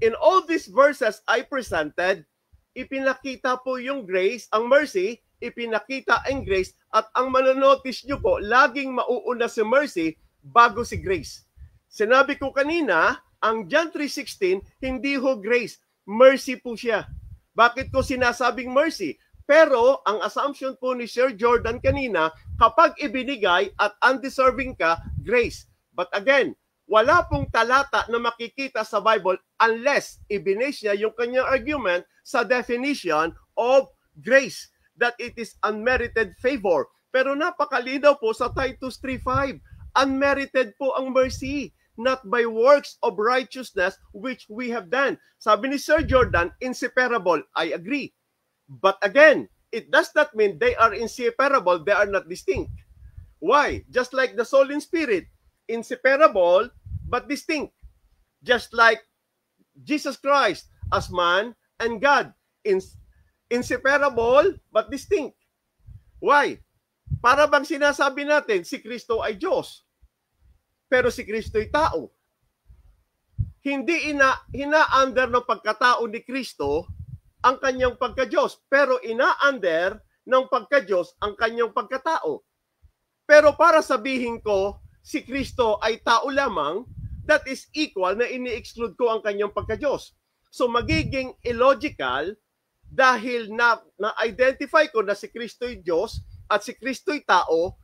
in all these verses I presented, ipinakita po yung grace, ang mercy, ipinakita ang grace, at ang manonotice nyo po, laging mauuna si mercy bago si grace. Sinabi ko kanina, ang John 3:16, hindi ho grace, mercy po siya. Bakit ko sinasabing mercy? Pero ang assumption po ni Sir Jordan kanina, kapag ibinigay at undeserving ka, grace. But again, wala pong talata na makikita sa Bible unless ibinase niya yung kanyang argument sa definition of grace, that it is unmerited favor. Pero napakalinaw po sa Titus 3:5, unmerited po ang mercy, not by works of righteousness which we have done. Sabi ni Sir Jordan, inseparable. I agree. But again, it does not mean they are inseparable, they are not distinct. Why? Just like the soul and spirit, inseparable but distinct. Just like Jesus Christ as man and God, inseparable but distinct. Why? Para bang sinasabi natin si Kristo ay Diyos, pero si Kristo ay tao. Hindi ina-under ng pagkatao ni Kristo ang kanyang pagka-Diyos, pero ina-under ng pagka-Diyos ang kanyang pagkatao. Pero para sabihin ko, si Kristo ay tao lamang, that is equal na ini-exclude ko ang kanyang pagka-Diyos. So magiging illogical dahil na-identify ko na si Kristo'y Diyos at si Kristo'y tao,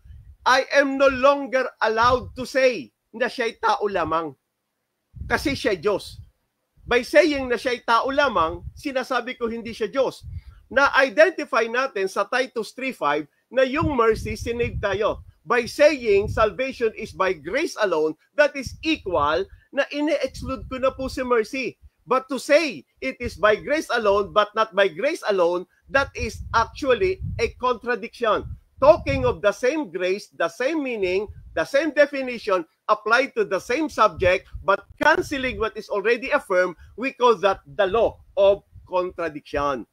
I am no longer allowed to say na siya'y tao lamang. Kasi siya'y Diyos. By saying na siya'y tao lamang, sinasabi ko hindi siya Diyos. Na-identify natin sa Titus 3:5 na yung mercy, sinave tayo. By saying salvation is by grace alone, that is equal na ine-exclude ko na po si mercy. But to say it is by grace alone but not by grace alone, that is actually a contradiction. Talking of the same grace, the same meaning, the same definition, applied to the same subject, but canceling what is already affirmed, we call that the law of contradiction.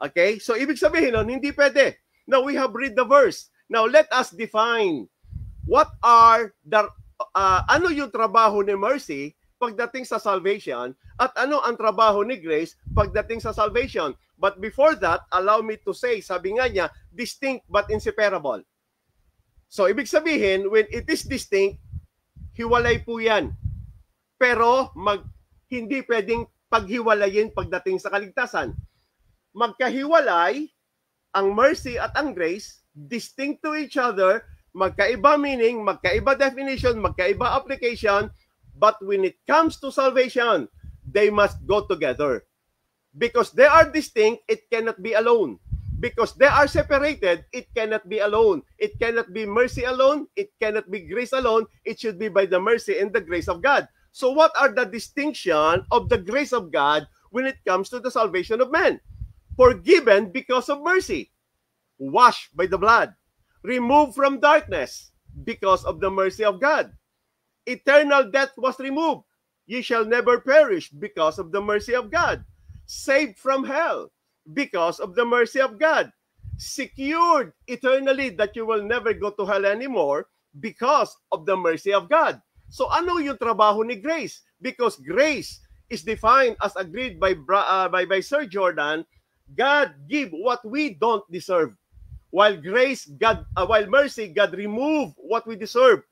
Okay? So, ibig sabihin nun, hindi pwede. Now, we have read the verse. Now, let us define what are the, ano yung trabaho ni mercy pagdating sa salvation at ano ang trabaho ni grace pagdating sa salvation. But before that, allow me to say, sabi nga niya, distinct but inseparable. So, ibig sabihin, when it is distinct, hiwalay po yan. Pero, hindi pwedeng paghiwalayin pagdating sa kaligtasan. Magkahiwalay ang mercy at ang grace, distinct to each other, magkaiba meaning, magkaiba definition, magkaiba application, but when it comes to salvation, they must go together. Because they are distinct, it cannot be alone. Because they are separated, it cannot be alone. It cannot be mercy alone, it cannot be grace alone, it should be by the mercy and the grace of God. So what are the distinction of the grace of God when it comes to the salvation of men? Forgiven because of mercy. Washed by the blood, removed from darkness because of the mercy of God. Eternal death was removed. Ye shall never perish because of the mercy of God. Saved from hell because of the mercy of God. Secured eternally that you will never go to hell anymore because of the mercy of God. So ano yung trabaho ni grace? Because grace is defined as agreed by Sir Jordan, God give what we don't deserve. While mercy, God remove what we deserve.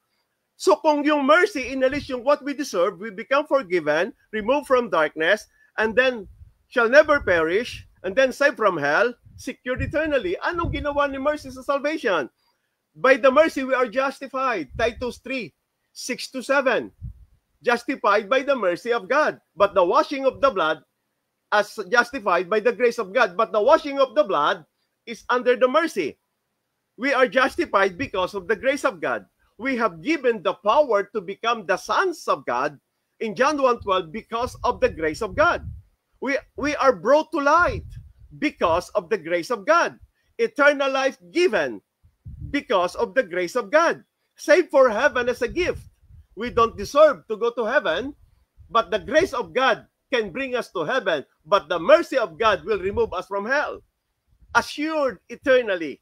So kung yung mercy inalis yung what we deserve, we become forgiven, removed from darkness, and then shall never perish, and then saved from hell, secured eternally. Anong ginawa ni mercy sa salvation? By the mercy, we are justified. Titus 3:6-7. Justified by the mercy of God. But the washing of the blood, as justified by the grace of God. But the washing of the blood is under the mercy. We are justified because of the grace of God. We have given the power to become the sons of God in John 1:12 because of the grace of God. We are brought to light because of the grace of God. Eternal life given because of the grace of God. Saved for heaven as a gift. We don't deserve to go to heaven, but the grace of God can bring us to heaven, but the mercy of God will remove us from hell. Assured eternally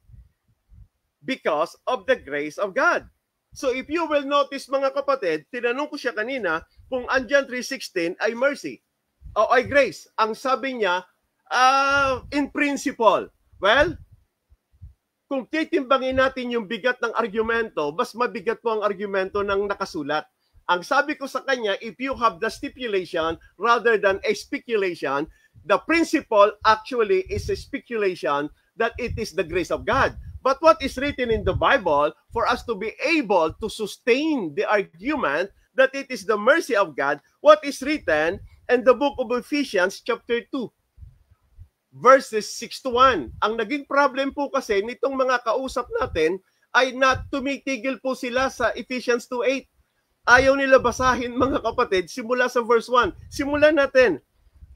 because of the grace of God. So if you will notice mga kapatid, tinanong ko siya kanina kung ang John 3:16 ay mercy o ay grace. Ang sabi niya, in principle. Well, kung titimbangin natin yung bigat ng argumento, mas mabigat po ang argumento ng nakasulat. Ang sabi ko sa kanya, if you have the stipulation rather than a speculation, the principle actually is a speculation that it is the grace of God. But what is written in the Bible, for us to be able to sustain the argument that it is the mercy of God, what is written in the book of Ephesians chapter 2, verses 6-1. Ang naging problem po kasi nitong mga kausap natin ay tumitigil po sila sa Ephesians 2:8. Ayaw nila basahin mga kapatid simula sa verse 1. Simulan natin.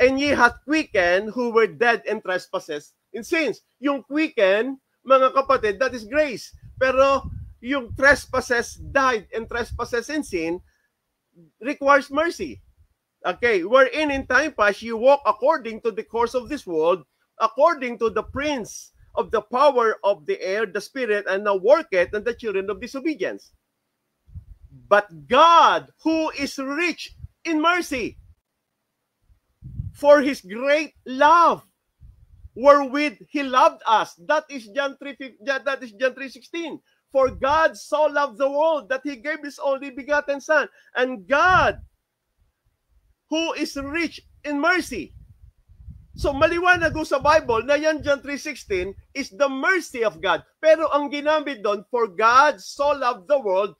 And ye hath quickened who were dead in trespasses and sins. Yung quicken, mga kapatid, that is grace. Pero yung trespasses, died in trespasses and sin, requires mercy. Okay, wherein in time past you walk according to the course of this world, according to the prince of the power of the air, the spirit, and now worketh in the children of disobedience. But God, who is rich in mercy, for his great love, wherewith he loved us. That is John 3:16. For God so loved the world that He gave His only begotten Son. And God, who is rich in mercy. So maliwanag sa Bible na yan John 3:16 is the mercy of God. Pero ang ginamit doon, for God so loved the world,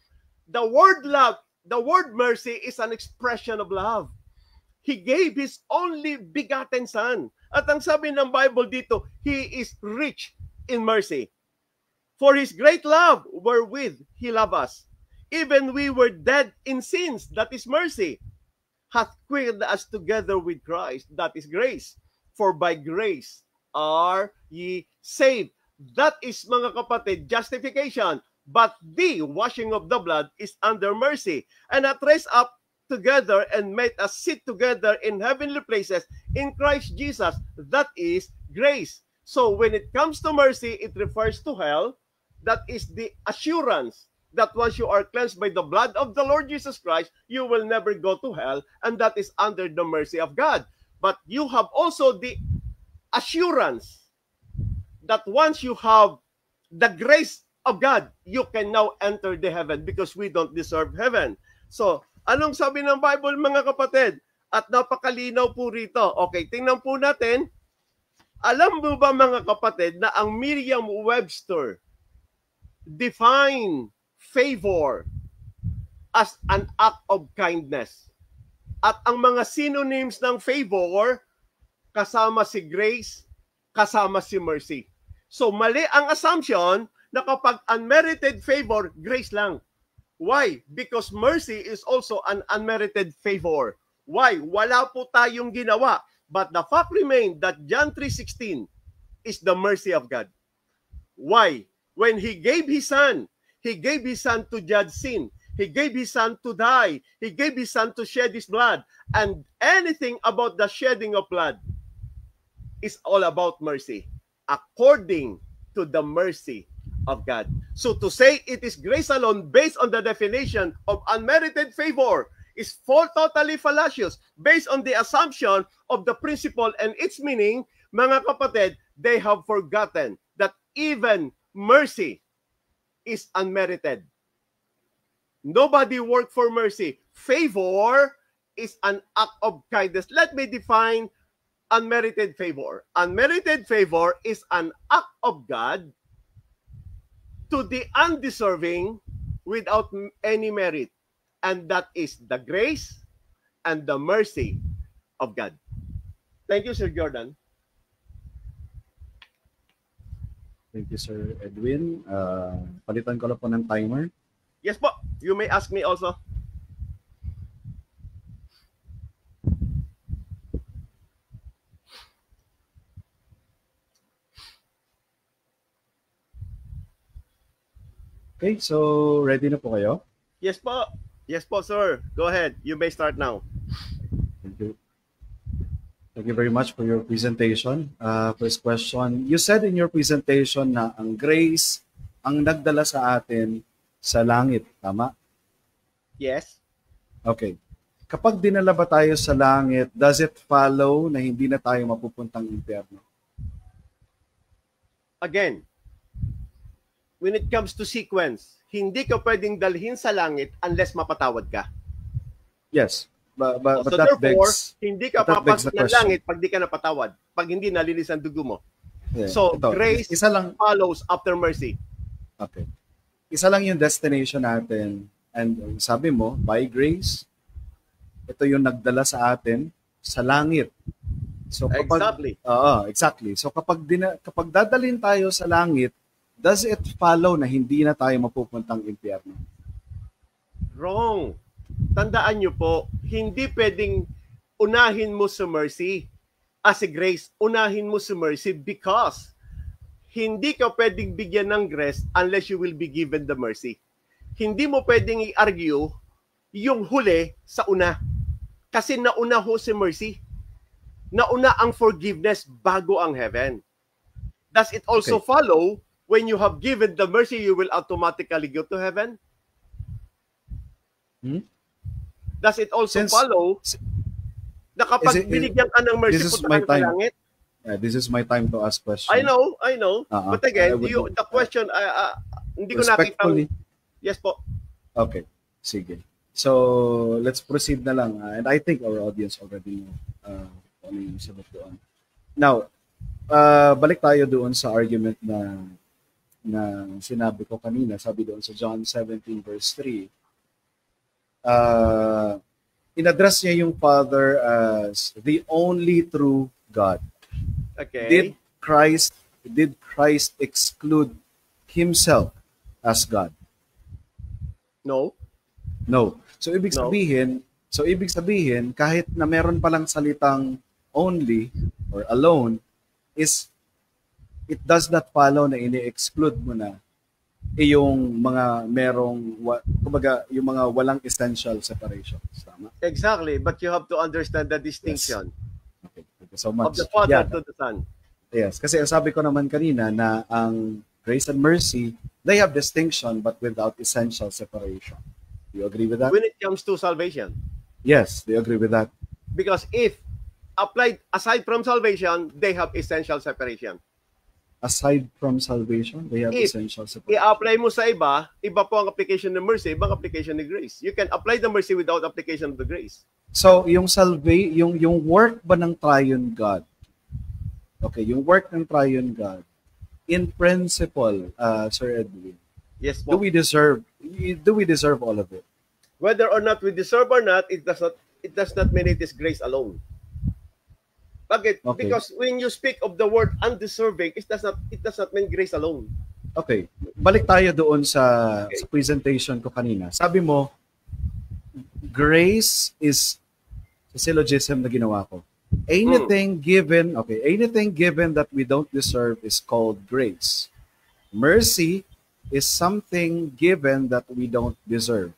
the word love, the word mercy is an expression of love. He gave His only begotten Son. At ang sabi ng Bible dito, He is rich in mercy. For His great love wherewith He loved us, even we were dead in sins, that is mercy, hath quickened us together with Christ, that is grace. For by grace are ye saved. That is, mga kapatid, justification. But the washing of the blood is under mercy, and hath raised up together and made us sit together in heavenly places in Christ Jesus. That is grace. So when it comes to mercy, it refers to hell. That is the assurance that once you are cleansed by the blood of the Lord Jesus Christ, you will never go to hell, and that is under the mercy of God. But you have also the assurance that once you have the grace of God, you can now enter the heaven because we don't deserve heaven. So, anong sabi ng Bible, mga kapatid? At napakalinaw po rito. Okay, tingnan po natin. Alam mo ba, mga kapatid, na ang Merriam-Webster define favor as an act of kindness. At ang mga synonyms ng favor, kasama si grace, kasama si mercy. So mali ang assumption na kapag unmerited favor, grace lang. Why? Because mercy is also an unmerited favor. Why? Wala po tayong ginawa. But the fact remains that John 3:16 is the mercy of God. Why? When He gave His Son to judge sin. He gave His Son to die. He gave His Son to shed His blood. And anything about the shedding of blood is all about mercy, according to the mercy of God. So to say it is grace alone based on the definition of unmerited favor is totally fallacious based on the assumption of the principle and its meaning. Mga kapatid, they have forgotten that even mercy is unmerited. Nobody worked for mercy. Favor is an act of kindness. Let me define unmerited favor. Unmerited favor is an act of God to the undeserving without any merit. And that is the grace and the mercy of God. Thank you, Sir Jordan. Thank you, Sir Edwin. Palitan ko lang po ng timer. Yes po. You may ask me also. Okay, so ready na po kayo? Yes po. Yes po, sir. Go ahead. You may start now. Thank you. Thank you very much for your presentation. First question, you said in your presentation na ang grace ang nagdala sa atin sa langit, tama? Yes. Okay. Kapag dinala ba tayo sa langit, does it follow na hindi na tayo mapupuntang impyerno? Again, when it comes to sequence, hindi ka pwedeng dalhin sa langit unless mapatawad ka. Yes. But so that therefore, begs, hindi ka papasok ng langit pag di ka napatawad, pag hindi nalinis ang dugo mo. Yeah. So, Ito, grace isa lang, follows after mercy. Okay. Isa lang yung destination natin. And sabi mo, by grace, ito yung nagdala sa atin sa langit. So kapag, exactly. So kapag dadalhin tayo sa langit, does it follow na hindi na tayo mapupuntang impyerno? Wrong. Tandaan nyo po, hindi pwedeng unahin mo sa mercy. As a grace, unahin mo sa mercy because hindi ka pwedeng bigyan ng grace unless you will be given the mercy. Hindi mo pwedeng i-argue yung huli sa una. Kasi nauna ho si mercy. Nauna ang forgiveness bago ang heaven. Does it also follow when you have given the mercy, you will automatically go to heaven? Does it also follow na kapag binigyan ka ng mercy, punta ka sa langit? This is my time to ask questions. I know. But again, the question, hindi ko nakita. Respectfully. Yes po. Okay, sige. So, let's proceed na lang. And I think our audience already know ano yung sagot doon. Now, balik tayo doon sa argument na sinabi ko kanina. Sabi doon sa John 17 verse 3. In-address niya yung Father as the only true God. Okay. Did Christ exclude himself as God? No. No. So ibig sabihin kahit na meron palang salitang only or alone is it does not follow na ini-exclude mo na yung mga kumbaga yung mga walang essential separations. Tama? Exactly, but you have to understand the distinction. Yes. Okay. Thank you so much. Of the Father to the Son. Yes, kasi ang sabi ko naman kanina na ang grace and mercy, they have distinction but without essential separation. Do you agree with that? When it comes to salvation. Yes, do you agree with that? Because if applied aside from salvation, they have essential separation. Aside from salvation, they have essential separation. I-apply mo sa iba po ang application ng mercy, ibang application ng grace. You can apply the mercy without application of the grace. So, yung work ba ng triune God? Okay, yung work ng triune God, in principle, Sir Edwin, yes, po. do we deserve all of it? Whether or not we deserve or not, it does not mean it is grace alone. Bakit? Okay. Because when you speak of the word undeserving, it does not mean grace alone. Okay. Balik tayo doon sa presentation ko kanina. Sabi mo, grace is sa syllogism na ginawa ko. Anything given that we don't deserve is called grace. Mercy is something given that we don't deserve.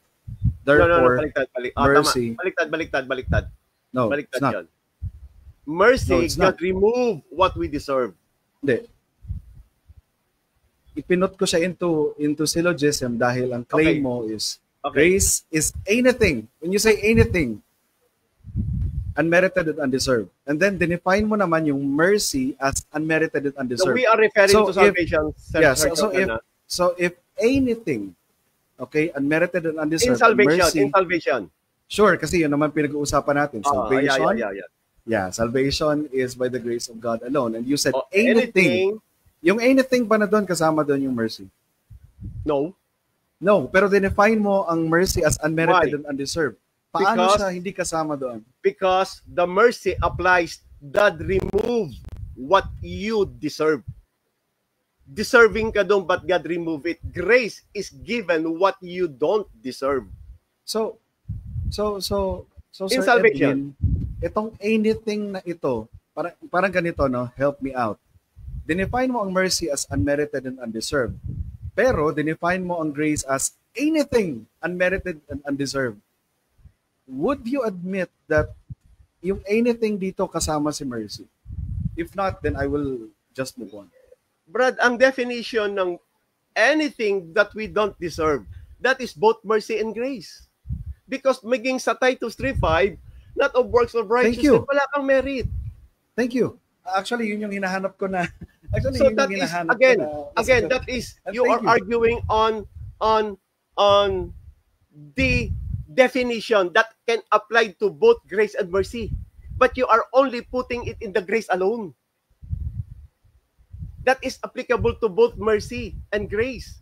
Therefore, mercy. Baliktad. No, it's not. Yun. Mercy God remove what we deserve. Hindi. Ipinot ko siya into syllogism dahil ang claim mo is grace is anything. When you say anything, unmerited and undeserved. And then define mo naman yung mercy as unmerited and undeserved. So we are referring to salvation. So if anything, unmerited and undeserved. In salvation. Sure, kasi yun naman pinag-uusapan natin. Salvation. Yeah. Salvation is by the grace of God alone. And you said anything. Yung anything ba na doon, kasama doon yung mercy? No, pero define mo ang mercy as unmerited and undeserved. Paano siya hindi kasama doon? Because the mercy applies, God remove what you deserve. Deserving ka doon, but God remove it. Grace is given what you don't deserve. So in Sir salvation, Edwin, itong anything na ito, parang ganito, no? Help me out. Define mo ang mercy as unmerited and undeserved. Pero define mo ang grace as anything unmerited and undeserved. Would you admit that yung anything dito kasama si mercy? If not, then I will just move on. Brad, ang definition ng anything that we don't deserve, that is both mercy and grace. Because maging sa Titus 3:5, not of works of righteousness, wala kang merit. Thank you. Actually, yun yung hinahanap ko na. Actually, so that is, again, that is, you are arguing on the definition that can apply to both grace and mercy. But you are only putting it in the grace alone. That is applicable to both mercy and grace.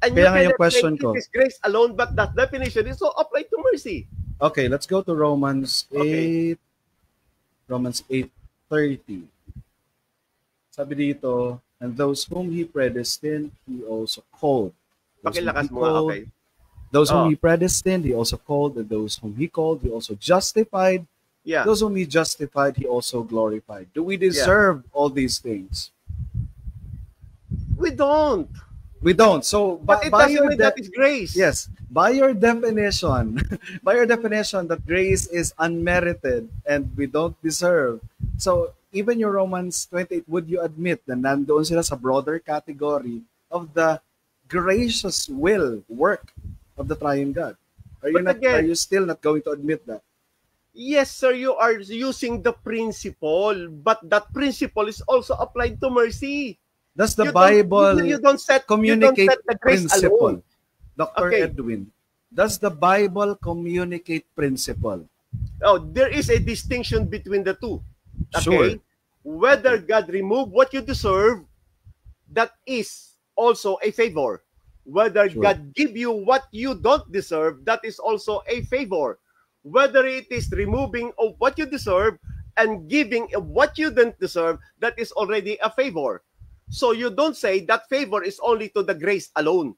And kaya you yung question ko, it is grace alone, but that definition is so applied to mercy. Okay, let's go to Romans 8. Romans 8:30. Sabi dito, and those whom He predestined, He also called. Pakilakas mo nga, okay. Those whom He predestined, He also called. And those whom He called, He also justified. Yeah. Those whom He justified, He also glorified. Do we deserve all these things? We don't. We don't. So, but it doesn't mean that is grace. Yes. By your definition, that grace is unmerited and we don't deserve. So, even your Romans 28, would you admit na nandoon sila sa broader category of the gracious work of the triune God? Are you still not going to admit that? Yes, sir, you are using the principle, but that principle is also applied to mercy. Does the Bible you don't set communicate the grace principle? alone. Dr. Okay. Edwin, does the Bible communicate principle? Oh, there is a distinction between the two. Sure. Okay? Whether God remove what you deserve, that is also a favor. Whether Sure. God give you what you don't deserve, that is also a favor. Whether it is removing of what you deserve and giving of what you don't deserve, that is already a favor. So you don't say that favor is only to the grace alone,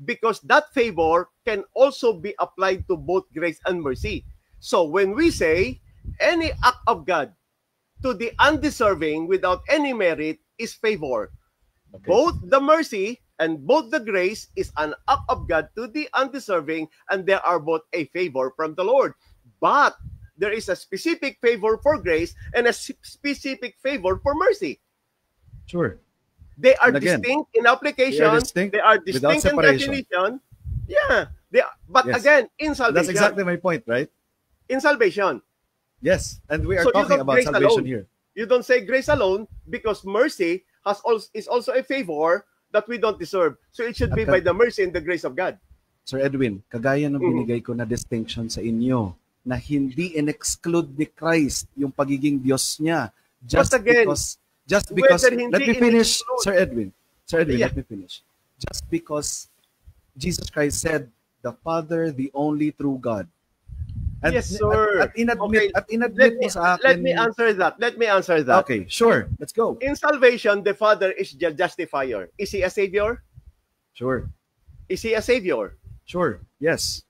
because that favor can also be applied to both grace and mercy. So when we say any act of God to the undeserving without any merit is favor, Okay. both the mercy and both the grace is an act of God to the undeserving, and they are both a favor from the Lord. But there is a specific favor for grace and a specific favor for mercy. Sure. They are And again, distinct in application. They are without distinct in separation. definition. Yeah. But Yes. again, in salvation. That's exactly my point, right? In salvation. Yes, and we are So you talking don't about grace salvation alone. here. You don't say grace alone, because mercy is also a favor that we don't deserve. So it should be by the mercy and the grace of God. Sir Edwin, kagaya ng Mhm. binigay ko na distinction sa inyo, na hindi in-exclude ni Christ yung pagiging Diyos niya. Just But again, because, whether hindi let me finish, in-exclude- Sir Edwin, Yeah. let me finish. Just because Jesus Christ said, the Father, the only true God. And, Yes, sir. At inadmit mo sa akin. Let me answer that. Okay, sure. Let's go. In salvation, the Father is the justifier. Is He a Savior? Sure. Is He a Savior? Sure. Yes.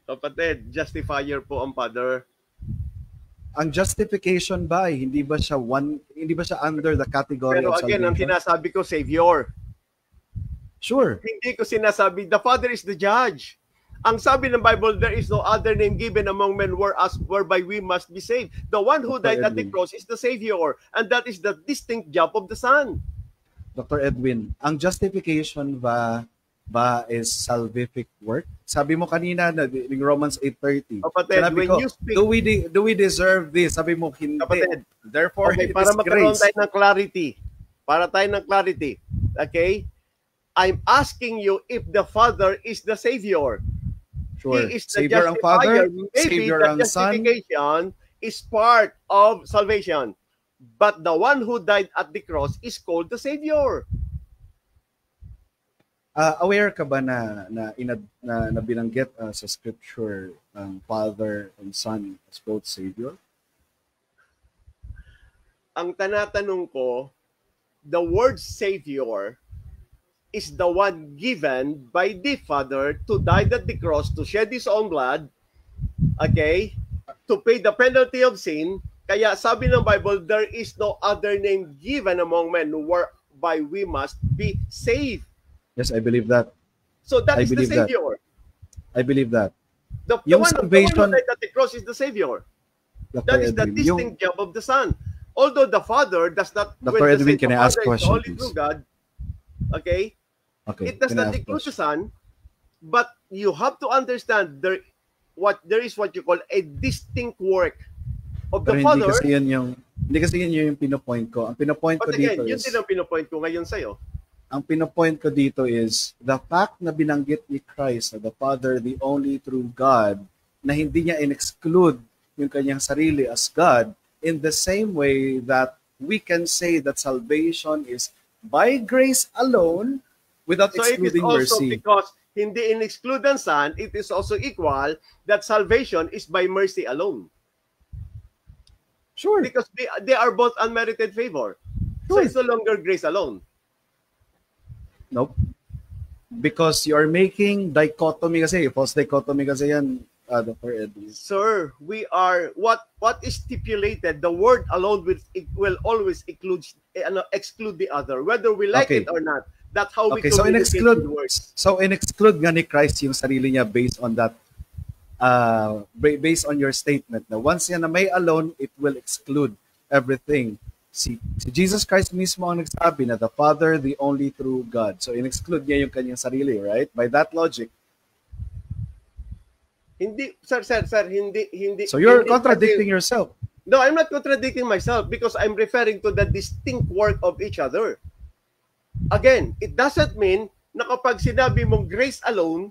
Kapatid, justifier po ang Father. Ang justification ba ay hindi ba siya under the category Pero of again, ang salvation? sinasabi ko, Savior. Sure. Hindi ko sinasabi, the Father is the judge. Ang sabi ng Bible, there is no other name given among men whereby we must be saved. The one who Dr. died at the Edwin. cross is the Savior, and that is the distinct job of the Son. Dr. Edwin, ang justification ba is salvific work? Sabi mo kanina na in Romans 8:30. Kapatid, Sinabi when ko, you speak- do we deserve this? Sabi mo hindi. Kapatid, Therefore, okay, it para is magkaroon grace. tayo ng clarity. Okay? I'm asking you if the Father is the Savior. Sure. He is the Savior ang Father, justifier. Maybe Savior the ang Son. justification is part of salvation. But the one who died at the cross is called the Savior. Aware ka ba na binanggit sa scripture ang Father and Son as both Savior? Ang tanatanong ko, the word Savior is the one given by the Father to die at the cross, to shed His own blood, okay, to pay the penalty of sin. Kaya sabi ng Bible, there is no other name given among men whereby we must be saved. Yes, I believe that. So that I is the believe that. Savior. I believe that. The Yung one salvation- who died at the cross is the Savior. Dr. That is the Edwin, distinct job of the Son. Although the Father does not... Dr. when Edwin, the can I ask Father is question, the only please? true God, okay, Okay, it does can I not ask include the question? Son, but you have to understand there is what you call a distinct work of the Pero Father. hindi kasi yun yung pinopoint ko. Ang pinopoint ko But again, dito yun is, din ang pinopoint ko ngayon sa'yo. ang pinopoint ko dito is the fact na binanggit ni Christ na the Father, the only true God, na hindi niya in-exclude yung kanyang sarili as God, in the same way that we can say that salvation is by grace alone without So it is excluding also mercy. because hindi in-exclude ang Son, it is also equal that salvation is by mercy alone. Sure. Because they are both unmerited favor. So Sure. it's no longer grace alone. Nope. Because you are making dichotomy kasi, false dichotomy kasi yan, Dr. Edwin. Sir, we are what is stipulated. The word alone will always exclude the other, whether we like Okay. it or not. That's how we Okay, so communicate in-exclude, with words. so in-exclude nga ni Christ yung sarili niya based on that, based on your statement na once yan na may alone, it will exclude everything. Si Jesus Christ mismo ang nagsabi na the Father, the only true God. So in-exclude niya yung kanyang sarili, right? By that logic. Hindi, sir, hindi. So you're hindi contradicting yourself. No, I'm not contradicting myself because I'm referring to the distinct work of each other. Again, it doesn't mean na kapag sinabi mong grace alone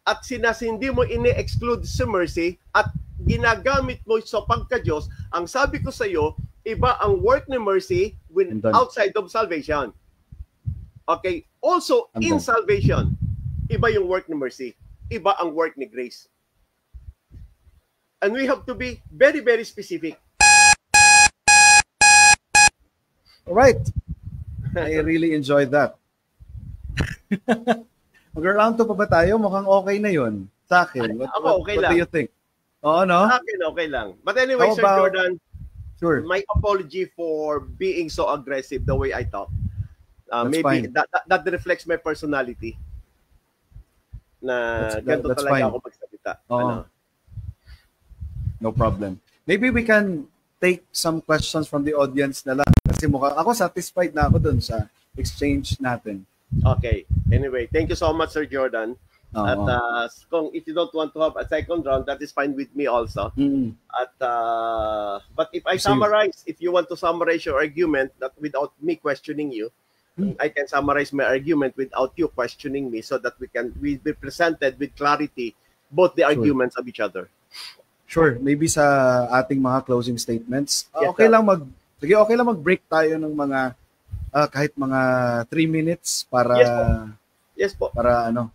at hindi mo ini-exclude si mercy at ginagamit mo sa pagka-Diyos, ang sabi ko sa iyo, iba ang work ni mercy when outside of salvation. Okay? Also, in salvation, iba yung work ni mercy. Iba ang work ni grace. And we have to be very, very specific. All right. I really enjoyed that. Mag-round 2 pa ba tayo? Mukhang okay na yun. Sa akin. What do you think? Oo, no? Sa akin, okay lang. But anyway, Sir Jordan, sure. My apology for being so aggressive the way I talk. Maybe that reflects my personality. Na ganito talaga fine. Ako magsalita. Ano? No problem. Maybe we can take some questions from the audience na lang. Kasi mukhang ako satisfied na ako dun sa exchange natin. Okay. Anyway, thank you so much, Sir Jordan. At kung if you don't want to have a second round, that is fine with me also. Mm-hmm. At but if I summarize, if you want to summarize your argument that without me questioning you, I can summarize my argument without you questioning me so that we be presented with clarity both the arguments of each other. Sure, maybe sa ating mga closing statements. Okay lang mag-break tayo ng mga kahit mga 3 minutes para Yes po. Para ano.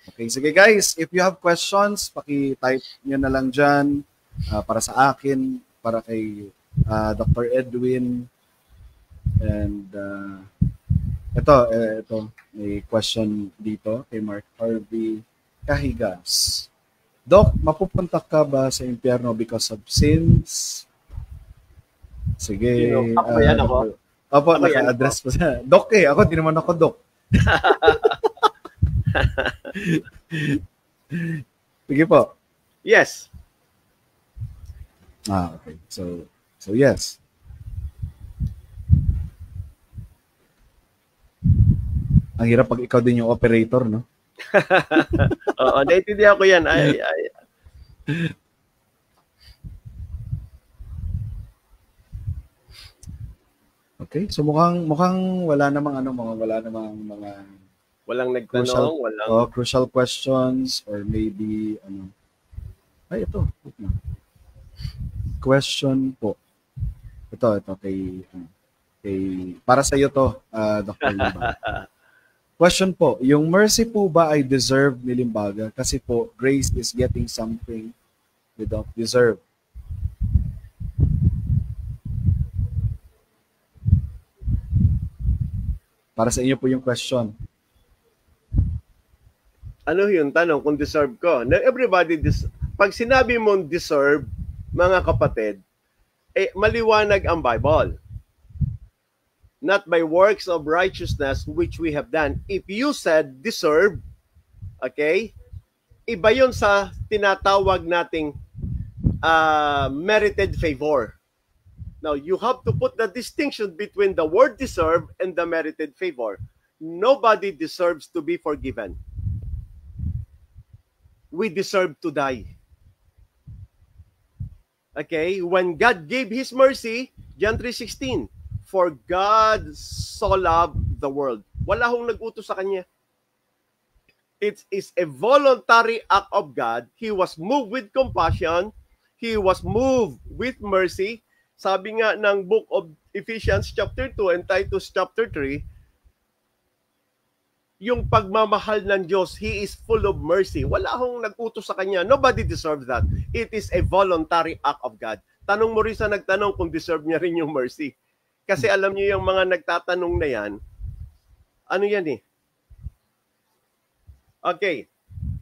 Okay, sige guys, if you have questions, paki-type niyo na lang diyan para sa akin, para kay Dr. Edwin. And ito may question dito kay Mark Harvey Kahigas. Doc, mapupunta ka ba sa impyerno because of sins? Sige. Ako yan ako. Opo, naka-address po sa Doc ako, di naman ako Doc. Sige po. Yes. Okay. So yes. Ang hirap pag ikaw din yung operator, no? Oo, naintindihan ko yan. Okay, so mukhang wala namang walang nagtanong, crucial questions or maybe ito. Question po. Ito kay para sa iyo to, Dr. Limbaga. Question po, yung mercy po ba ay deserved ni Limbaga? Kasi po, grace is getting something we don't deserve. Para sa inyo po yung question. Ano yung tanong kung deserve ko? Now, pag sinabi mong deserve, mga kapatid, maliwanag ang Bible. Not by works of righteousness which we have done. If you said deserve, okay, iba yun sa tinatawag nating merited favor. Now, you have to put the distinction between the word deserve and the merited favor. Nobody deserves to be forgiven. We deserve to die. Okay, when God gave His mercy, John 3:16, for God so loved the world. Wala hong nag-utos sa Kanya. It is a voluntary act of God. He was moved with compassion. He was moved with mercy. Sabi nga ng book of Ephesians chapter 2 and Titus chapter 3, yung pagmamahal ng Diyos, He is full of mercy. Wala hong nag-utos sa Kanya. Nobody deserves that. It is a voluntary act of God. Tanong mo rin sa nagtanong kung deserve niya rin yung mercy. Kasi alam niyo yung mga nagtatanong na yan, ano yan eh? Okay.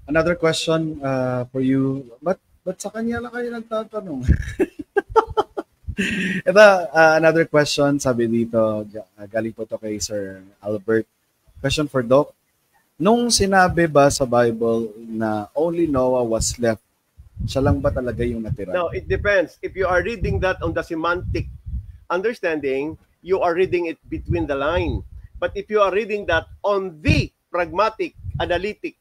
Another question for you. But sa kanya lang kayo nagtatanong? Ito, another question, sabi dito, galing po to kay Sir Albert. Question for Doc. Nung sinabi ba sa Bible na only Noah was left, siya lang ba talaga yung natira? No, it depends. If you are reading that on the semantic understanding, you are reading it between the line. But if you are reading that on the pragmatic, analytic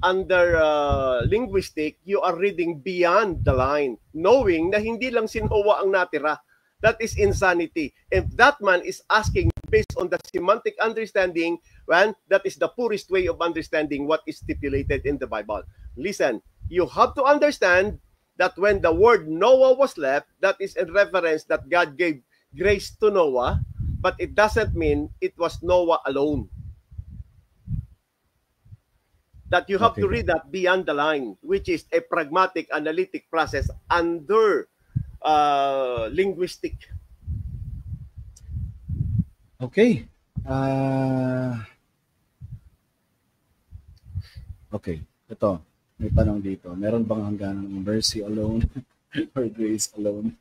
under linguistic, you are reading beyond the line, knowing na hindi lang si Noah ang natira. That is insanity. If that man is asking based on the semantic understanding, well, that is the purest way of understanding what is stipulated in the Bible. Listen, you have to understand that when the word Noah was left, that is in reference that God gave grace to Noah, but it doesn't mean it was Noah alone. That you have to read that beyond the line, which is a pragmatic analytic process under linguistic. Okay. Okay. Ito, may tanong dito. Meron bang hangganan ng mercy alone or grace alone?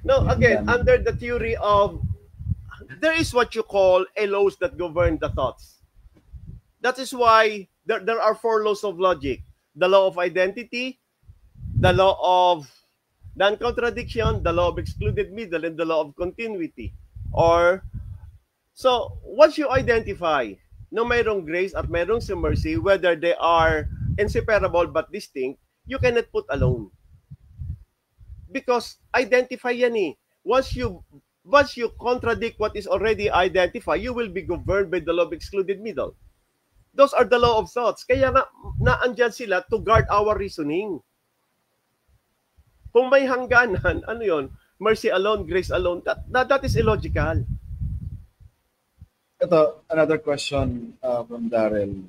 No, again, under the theory of, there is what you call a laws that govern the thoughts. That is why there are 4 laws of logic. The law of identity, the law of non-contradiction, the law of excluded middle, and the law of continuity. So, once you identify na mayroong grace at mayroong mercy, whether they are inseparable but distinct, you cannot put alone. Because identify yan eh. Once you contradict what is already identified, you will be governed by the law of excluded middle. Those are the law of thoughts. Kaya nga, naandyan sila to guard our reasoning. Kung may hangganan, ano yon? Mercy alone, grace alone, that is illogical. Ito, another question from Daryl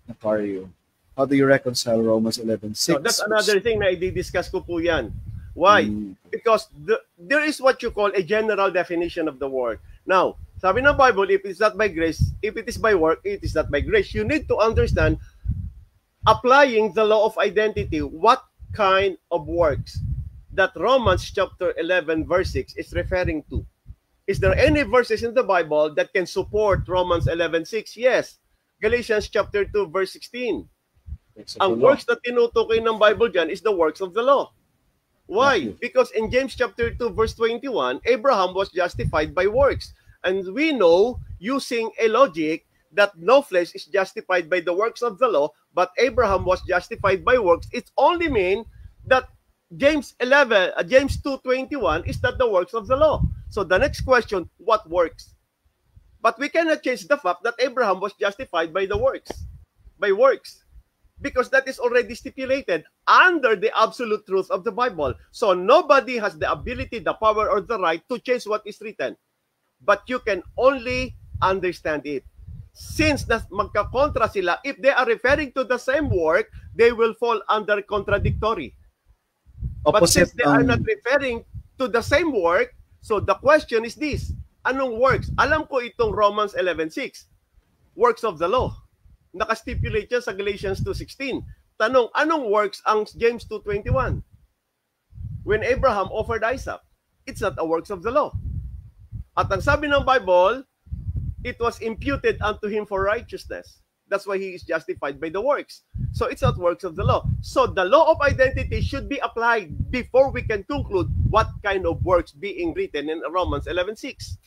Nacario. How do you reconcile Romans 11:6? So that's another thing na i-discuss ko po yan. Why? Because there is what you call a general definition of the word. Now, sabi ng Bible, if it's not by grace, if it is by work, it is not by grace. You need to understand, applying the law of identity, what kind of works that Romans chapter 11 verse 6 is referring to. Is there any verses in the Bible that can support Romans 11:6? Yes. Galatians chapter 2 verse 16. Ang works na tinutukoy ng Bible dyan is the works of the law. Why? Because in James chapter 2 verse 21, Abraham was justified by works. And we know, using a logic, that no flesh is justified by the works of the law, but Abraham was justified by works. It only means that James 2:21 is not the works of the law. So the next question, what works? But we cannot change the fact that Abraham was justified by the works, because that is already stipulated under the absolute truth of the Bible. So nobody has the ability, the power, or the right to change what is written. But you can only understand it. Since magkakontra sila, if they are referring to the same work, they will fall under contradictory. But since they are not referring to the same work, so the question is this, anong works? Alam ko itong Romans 11:6, works of the law. Nakastipulate yan sa Galatians 2:16. Tanong, anong works ang James 2:21? When Abraham offered Isaac, it's not a works of the law. At ang sabi ng Bible, it was imputed unto him for righteousness. That's why he is justified by the works. So it's not works of the law. So the law of identity should be applied before we can conclude what kind of works being written in Romans 11:6.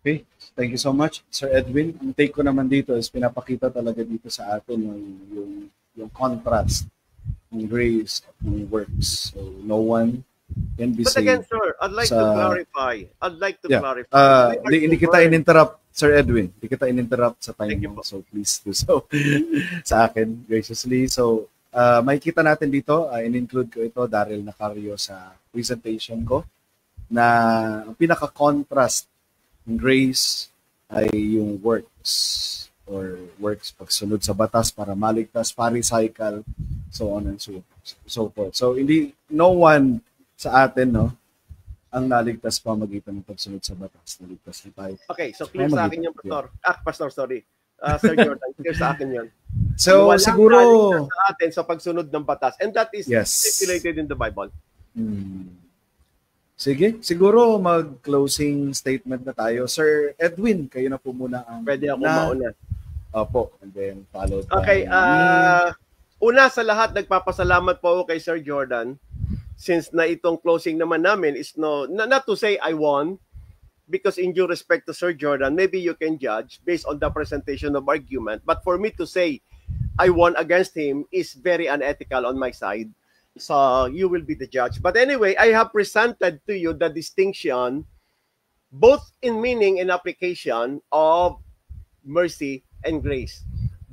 Okay, thank you so much, Sir Edwin. Ang take ko naman dito is pinapakita talaga dito sa atin yung contrast ng grace at ng works. So no one can be saved. But again, sir, I'd like to clarify. Hindi kita in-interrupt, Sir Edwin. Hindi kita in-interrupt sa time mo. So please do so sa akin graciously. So makikita natin dito, in-include ko ito, Daryl Nacario, sa presentation ko, na ang pinaka-contrast ng grace ay yung works, or works pagsunod sa batas para maligtas, pharisaical, so on and so forth. So no one sa atin, no, ang naligtas pamagitan ng pagsunod sa batas. Naligtas na tayo. Okay, so clear sa akin yung Pastor, sorry. Sir Jordan, clear sa akin yun. So walang siguro sa atin sa pagsunod ng batas, and that is stipulated in the Bible. Sige, siguro mag-closing statement na tayo. Sir Edwin, kayo na po muna ang pwede ako mauna. Opo, and then followed by okay, una sa lahat, nagpapasalamat po ako kay Sir Jordan, since na itong closing naman namin is not to say I won, because in due respect to Sir Jordan, maybe you can judge based on the presentation of argument, but for me to say I won against him is very unethical on my side. So you will be the judge. But anyway, I have presented to you the distinction, both in meaning and application, of mercy and grace.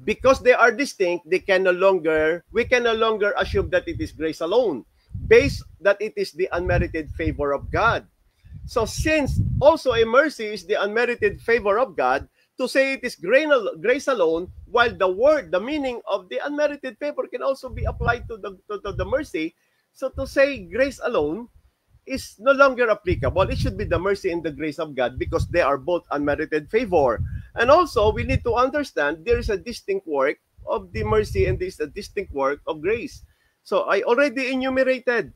Because they are distinct, we can no longer assume that it is grace alone, based that it is the unmerited favor of God. So since also a mercy is the unmerited favor of God, to say it is grace alone, while the meaning of the unmerited favor can also be applied to the mercy, so to say grace alone is no longer applicable. It should be the mercy and the grace of God, because they are both unmerited favor. And also, we need to understand there is a distinct work of the mercy and there is a distinct work of grace. So I already enumerated.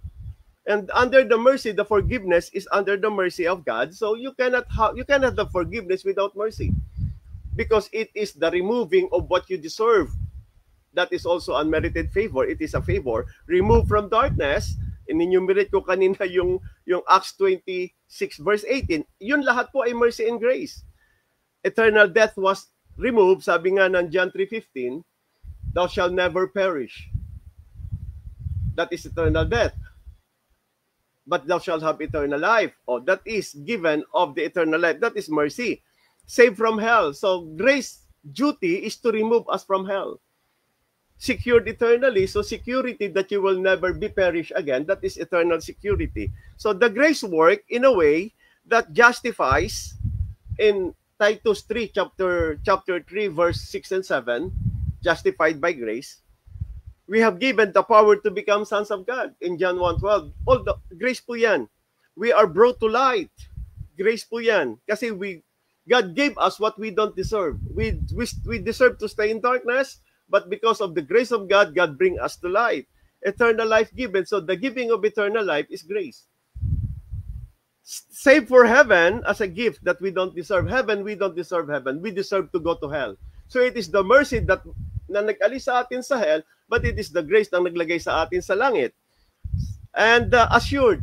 And under the mercy, the forgiveness is under the mercy of God. So you cannot have the forgiveness without mercy, because it is the removing of what you deserve. That is also unmerited favor. It is a favor. Remove from darkness. In-enumerate ko kanina yung Acts 26 verse 18. Yun lahat po ay mercy and grace. Eternal death was removed. Sabi nga ng John 3:15, thou shalt never perish. That is eternal death. But thou shalt have eternal life. Oh, that is given of the eternal life. That is mercy. Saved from hell. So grace duty is to remove us from hell. Secured eternally, so security that you will never be perished again. That is eternal security. So the grace work in a way that justifies in Titus 3, chapter 3, verse 6 and 7, justified by grace. We have given the power to become sons of God in John 1:12. All the grace po yan. We are brought to light. Grace po yan. Kasi God gave us what we don't deserve. We deserve to stay in darkness, but because of the grace of God, God bring us to light. Eternal life given. So the giving of eternal life is grace. Save for heaven as a gift that we don't deserve. Heaven, we don't deserve heaven. We deserve to go to hell. So it is the mercy na nag-alis sa atin sa hell, but it is the grace na naglagay sa atin sa langit. And assured.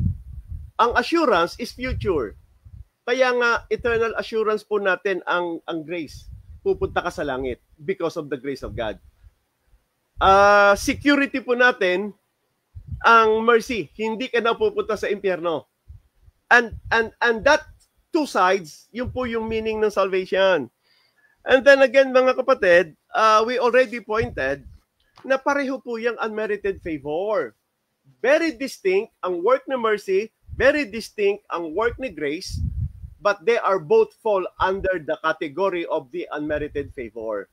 Ang assurance is future. Kaya nga, eternal assurance po natin ang grace. Pupunta ka sa langit because of the grace of God. Security po natin ang mercy. Hindi ka na pupunta sa impyerno. And that two sides, yun po yung meaning ng salvation. And then again, mga kapatid, we already pointed na pareho po yung unmerited favor. Very distinct ang work ni mercy, very distinct ang work ni grace, but they are both fall under the category of the unmerited favor.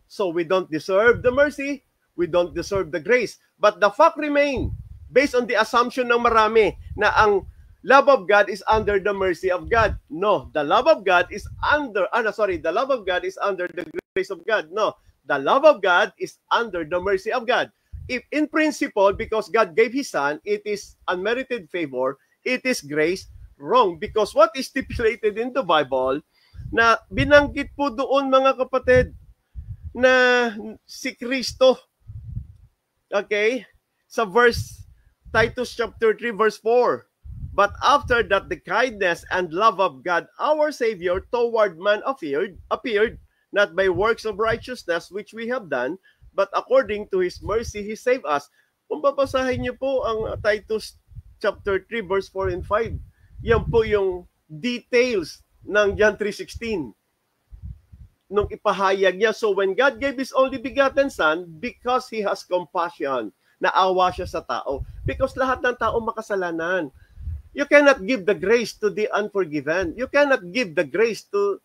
So we don't deserve the mercy, we don't deserve the grace. But the fact remain, based on the assumption ng marami, na ang love of God is under the mercy of God. No, the love of God is under, the love of God is under the grace of God. No, the love of God is under the mercy of God. If in principle, because God gave His Son, it is unmerited favor, it is grace, wrong. Because what is stipulated in the Bible, na binanggit po doon mga kapatid, na si Kristo, okay, sa verse, Titus chapter 3 verse 4, but after that the kindness and love of God our Savior toward man appeared, not by works of righteousness which we have done, but according to His mercy He saved us. Kung babasahin niyo po ang Titus chapter 3 verse 4 and 5, yan po yung details ng John 3:16. Nung ipahayag niya, so when God gave His only begotten Son, because He has compassion, naawa siya sa tao. Because lahat ng tao makasalanan. You cannot give the grace to the unforgiven. You cannot give the grace to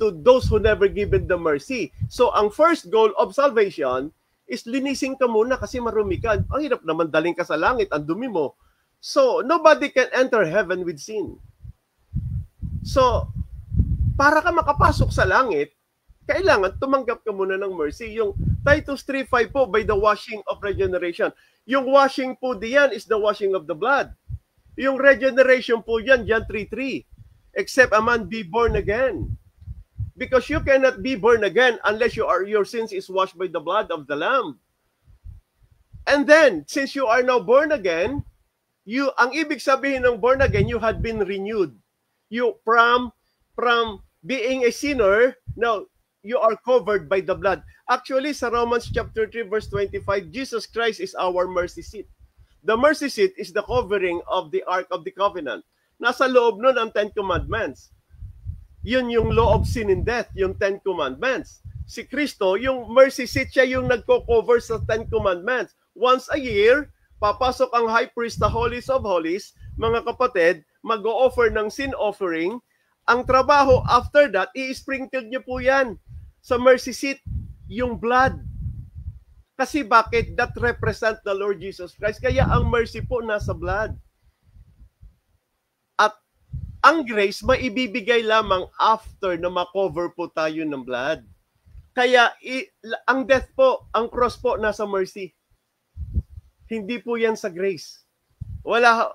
those who never given the mercy. So ang first goal of salvation is linisin ka muna kasi marumi ka. Ang hirap naman daling ka sa langit, ang dumi mo. So nobody can enter heaven with sin. So para ka makapasok sa langit, kailangan tumanggap ka muna ng mercy. Yung Titus 3:5 po, by the washing of regeneration. Yung washing po diyan is the washing of the blood. Yung regeneration po yan, John 3:3. Except a man be born again. Because you cannot be born again unless your sins is washed by the blood of the Lamb. And then, since you are now born again, ang ibig sabihin ng born again, you had been renewed. You from being a sinner, now you are covered by the blood. Actually, sa Romans chapter 3 verse 25, Jesus Christ is our mercy seat. The mercy seat is the covering of the Ark of the Covenant. Nasa loob nun ang Ten Commandments. Yun yung law of sin and death, yung Ten Commandments. Si Kristo, yung mercy seat, siya yung nagko-cover sa Ten Commandments. Once a year, papasok ang high priest sa Holies of Holies, mga kapatid, mag-o-offer ng sin offering. Ang trabaho after that, i-sprinkle niyo po yan sa mercy seat, yung blood. Kasi bakit? That represent the Lord Jesus Christ. Kaya ang mercy po nasa blood. At ang grace, maibibigay lamang after na makover po tayo ng blood. Kaya ang death po, ang cross po nasa mercy. Hindi po yan sa grace. Wala,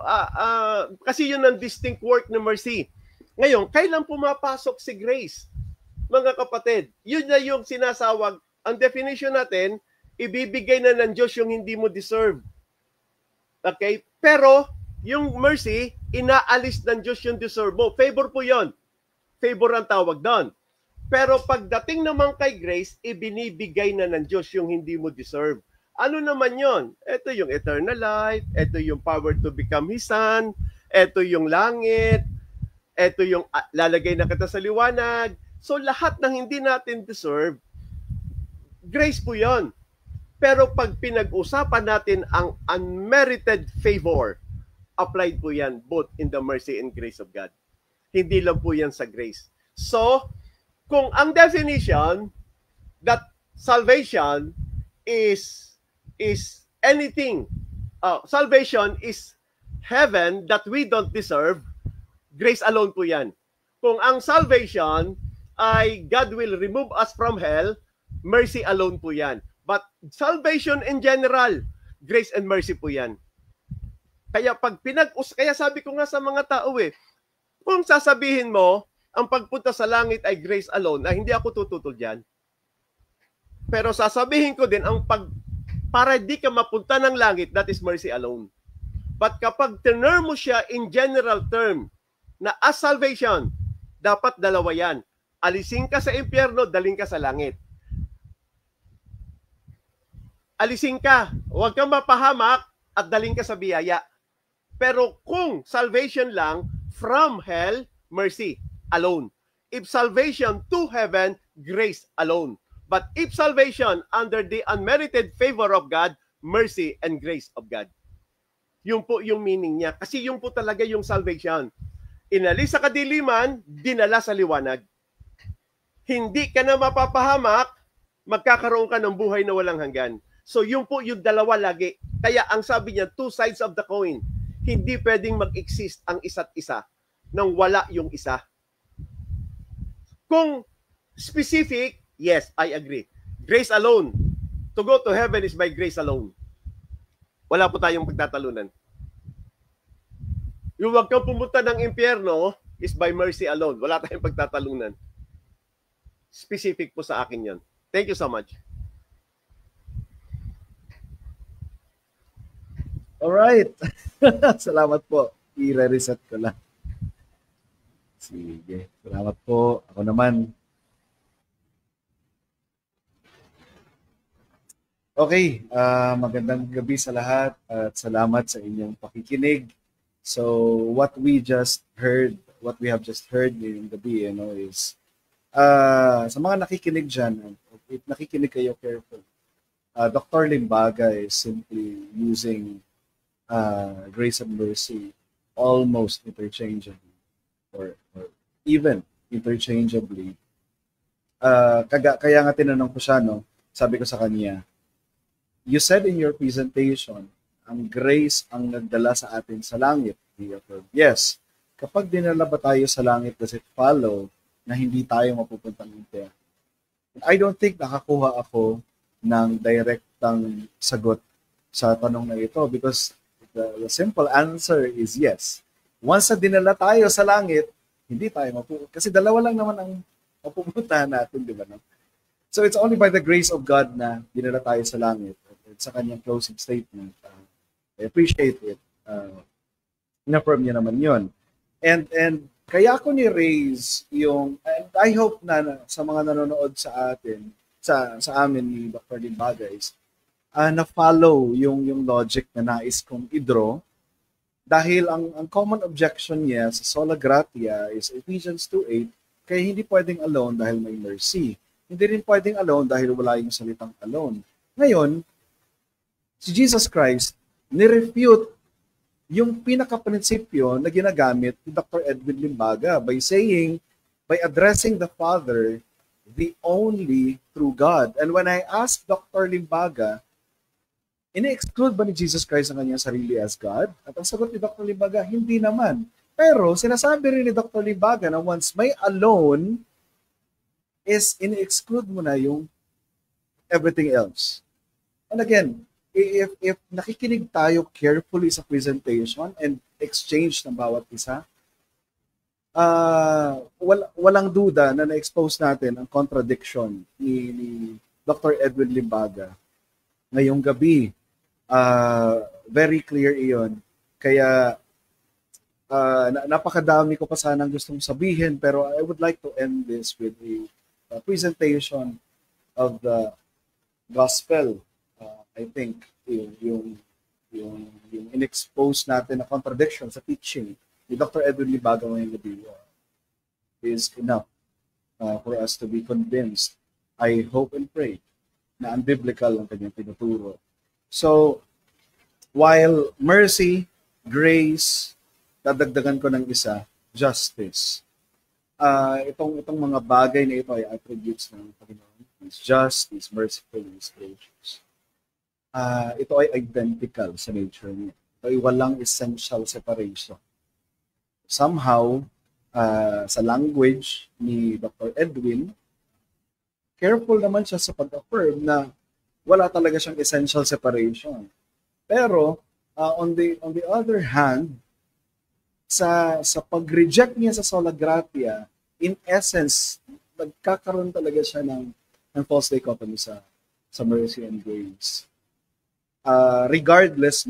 kasi yun ang distinct work ng mercy. Ngayon, kailan pumapasok si grace? Mga kapatid, yun na yung sinasawag. Ang definition natin, ibibigay na ng Diyos yung hindi mo deserve. Okay? Pero, yung mercy, inaalis ng Diyos yung deserve mo. Favor po yon. Favor ang tawag doon. Pero pagdating naman kay grace, ibinibigay na ng Diyos yung hindi mo deserve. Ano naman yon? Ito yung eternal life, ito yung power to become His Son, ito yung langit, ito yung lalagay na kita sa liwanag. So lahat ng hindi natin deserve, grace po yon. Pero pag pinag-usapan natin ang unmerited favor, applied po yan both in the mercy and grace of God. Hindi lang po yan sa grace. So, kung ang definition that salvation is anything, salvation is heaven that we don't deserve, grace alone po yan. Kung ang salvation ay God will remove us from hell, mercy alone po yan. But salvation in general, grace and mercy po yan. Kaya kaya sabi ko nga sa mga tao kung sasabihin mo, ang pagpunta sa langit ay grace alone, hindi ako tututol dyan. Pero sasabihin ko din, para di ka mapunta ng langit, that is mercy alone. But kapag tinurn mo siya in general term, na as salvation, dapat dalawa yan. Alisin ka sa impyerno, daling ka sa langit. Alisin ka, huwag kang mapahamak at daling ka sa biyaya. Pero kung salvation lang, from hell, mercy alone. If salvation to heaven, grace alone. But if salvation under the unmerited favor of God, mercy and grace of God. Yun po yung meaning niya. Kasi yun po talaga yung salvation. Inalis sa kadiliman, dinala sa liwanag. Hindi ka na mapapahamak, magkakaroon ka ng buhay na walang hanggan. So yun po yung dalawa lagi. Kaya ang sabi niya, two sides of the coin. Hindi pwedeng mag-exist ang isa't isa nang wala yung isa. Kung specific, yes, I agree. Grace alone. To go to heaven is by grace alone. Wala po tayong pagtatalunan. Yung wag kang pumunta ng impyerno is by mercy alone. Wala tayong pagtatalunan. Specific po sa akin yan. Thank you so much. Alright. Salamat po. I-reset ko lang. Sige. Salamat po. Ako naman. Okay. Magandang gabi sa lahat at salamat sa inyong pakikinig. So, what we have just heard ngayong gabi, is sa mga nakikinig dyan, if nakikinig kayo careful, Dr. Limbaga is simply using grace and mercy almost interchangeably or even interchangeably. Kaya nga tinanong ko siya, sabi ko sa kanya, you said in your presentation, ang grace ang nagdala sa atin sa langit. Yes, kapag dinala ba tayo sa langit, does it follow na hindi tayo mapupunta ng impyerno? I don't think nakakuha ako ng direktang sagot sa tanong na ito because the simple answer is yes. Once na dinala tayo sa langit, hindi tayo mapupunta. Kasi dalawa lang naman ang mapupuntahan natin, di ba? No? So it's only by the grace of God na dinala tayo sa langit. At sa kanyang closing statement, I appreciate it. Na-affirm niya naman yun. And Kaya ako ni-raise yung, and I hope na sa mga nanonood sa atin, sa amin ni Dr. Limbaga is, na-follow yung logic na nais kong i-draw. Dahil ang common objection niya sa Sola Gratia is Ephesians 2:8, kaya hindi pwedeng alone dahil may mercy. Hindi rin pwedeng alone dahil wala yung salitang alone. Ngayon, si Jesus Christ, nirefute yung pinaka-prinsipyo na ginagamit ni Dr. Edwin Limbaga by saying, by addressing the Father, the only true God. And when I asked Dr. Limbaga, ini-exclude ba ni Jesus Christ ang kanyang sarili as God? At ang sagot ni Dr. Limbaga, hindi naman. Pero sinasabi rin ni Dr. Limbaga na once may alone, is ini-exclude mo na yung everything else. And again, if nakikinig tayo carefully sa presentation and exchange ng bawat isa, walang duda na na-expose natin ang contradiction ni Dr. Edwin Limbaga ngayong gabi. Very clear iyon. Kaya napakadami ko pa sanang gustong sabihin, pero I would like to end this with a presentation of the gospel. I think yung in-expose natin na contradiction sa teaching ni Dr. Edwin Limbaga ngayong gabi is enough for us to be convinced. I hope and pray na unbiblical ang kanyang tinuturo. So, while mercy, grace, dadagdagan ko ng isa, justice. Itong mga bagay na ito ay attributes ng Panginoon. He's just, He's merciful, He's gracious. Ito ay identical sa nature niya. Ito ay walang essential separation. Somehow, sa language ni Dr. Edwin, careful naman siya sa pag-affirm na wala talaga siyang essential separation. Pero, on the other hand, sa pag-reject niya sa Sola Gratia, in essence, nagkakaroon talaga siya ng false dichotomy sa mercy and grace. Regardless,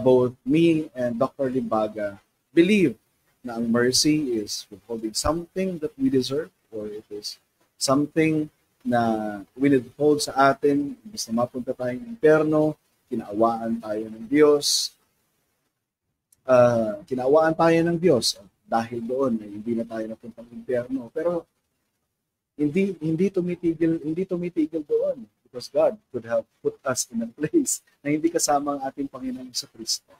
both me and Dr. Limbaga believe na ang mercy is withholding something that we deserve, or it is something na withhold sa atin, imbis na mapunta tayong impyerno, kinaawaan tayo ng Diyos. Kinaawaan tayo ng Diyos dahil doon hindi na tayo napuntang impyerno. Pero hindi tumitigil doon, because God could have put us in a place na hindi kasama ang ating Panginoon sa Kristo.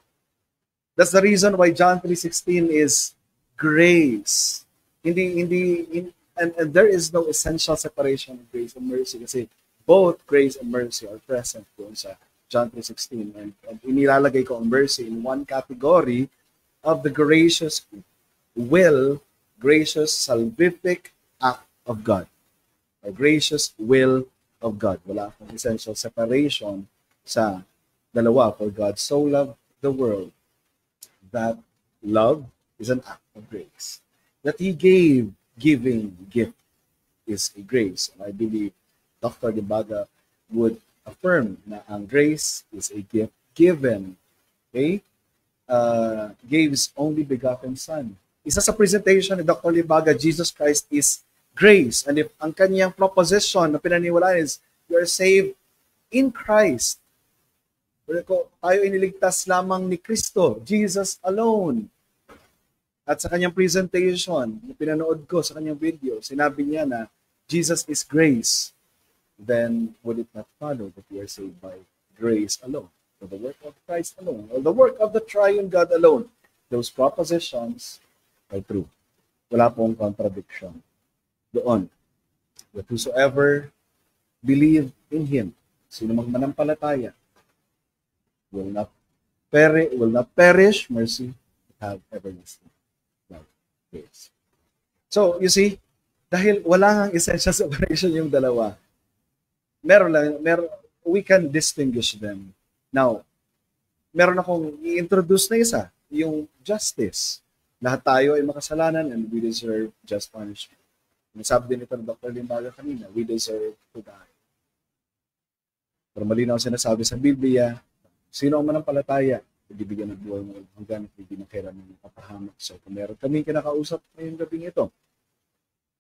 That's the reason why John 3:16 is grace. And there is no essential separation of grace and mercy kasi both grace and mercy are present doon sa John 3:16. And inilalagay ko ang mercy in one category of the gracious salvific act of God. A gracious will of God. Wala akong essential separation sa dalawa. For God so loved the world that love is an act of grace. That He giving gift is a grace. And I believe Dr. Limbaga would affirm na ang grace is a gift given. Okay? Gave His only begotten Son. Isa sa presentation ni Dr. Limbaga, Jesus Christ is grace. And if ang kanyang proposition na pinaniwalaan is, you are saved in Christ. Tayo iniligtas lamang ni Kristo, Jesus alone. At sa kanyang presentation, na pinanood ko sa kanyang video, sinabi niya na Jesus is grace. Then, would it not follow that we are saved by grace alone? Or the work of Christ alone? Or the work of the triune God alone? Those propositions are true. Wala pong contradiction doon. That whosoever believe in Him, sino mang manampalataya, will not perish, mercy, have everlasting. Yes. So, you see, dahil wala ngang essential separation yung dalawa, we can distinguish them. Now, meron akong i-introduce na isa, yung justice. Lahat tayo ay makasalanan and we deserve just punishment. Nasabi din ito ng Dr. Limbaga kanina, we deserve to die. Pero malinaw sinasabi sa Biblia, sino ang manampalataya bibigyan ng buhay mo hanggang hindi na kailangan ng papahamak. So, kung meron kami kinakausap ngayong gabing ito,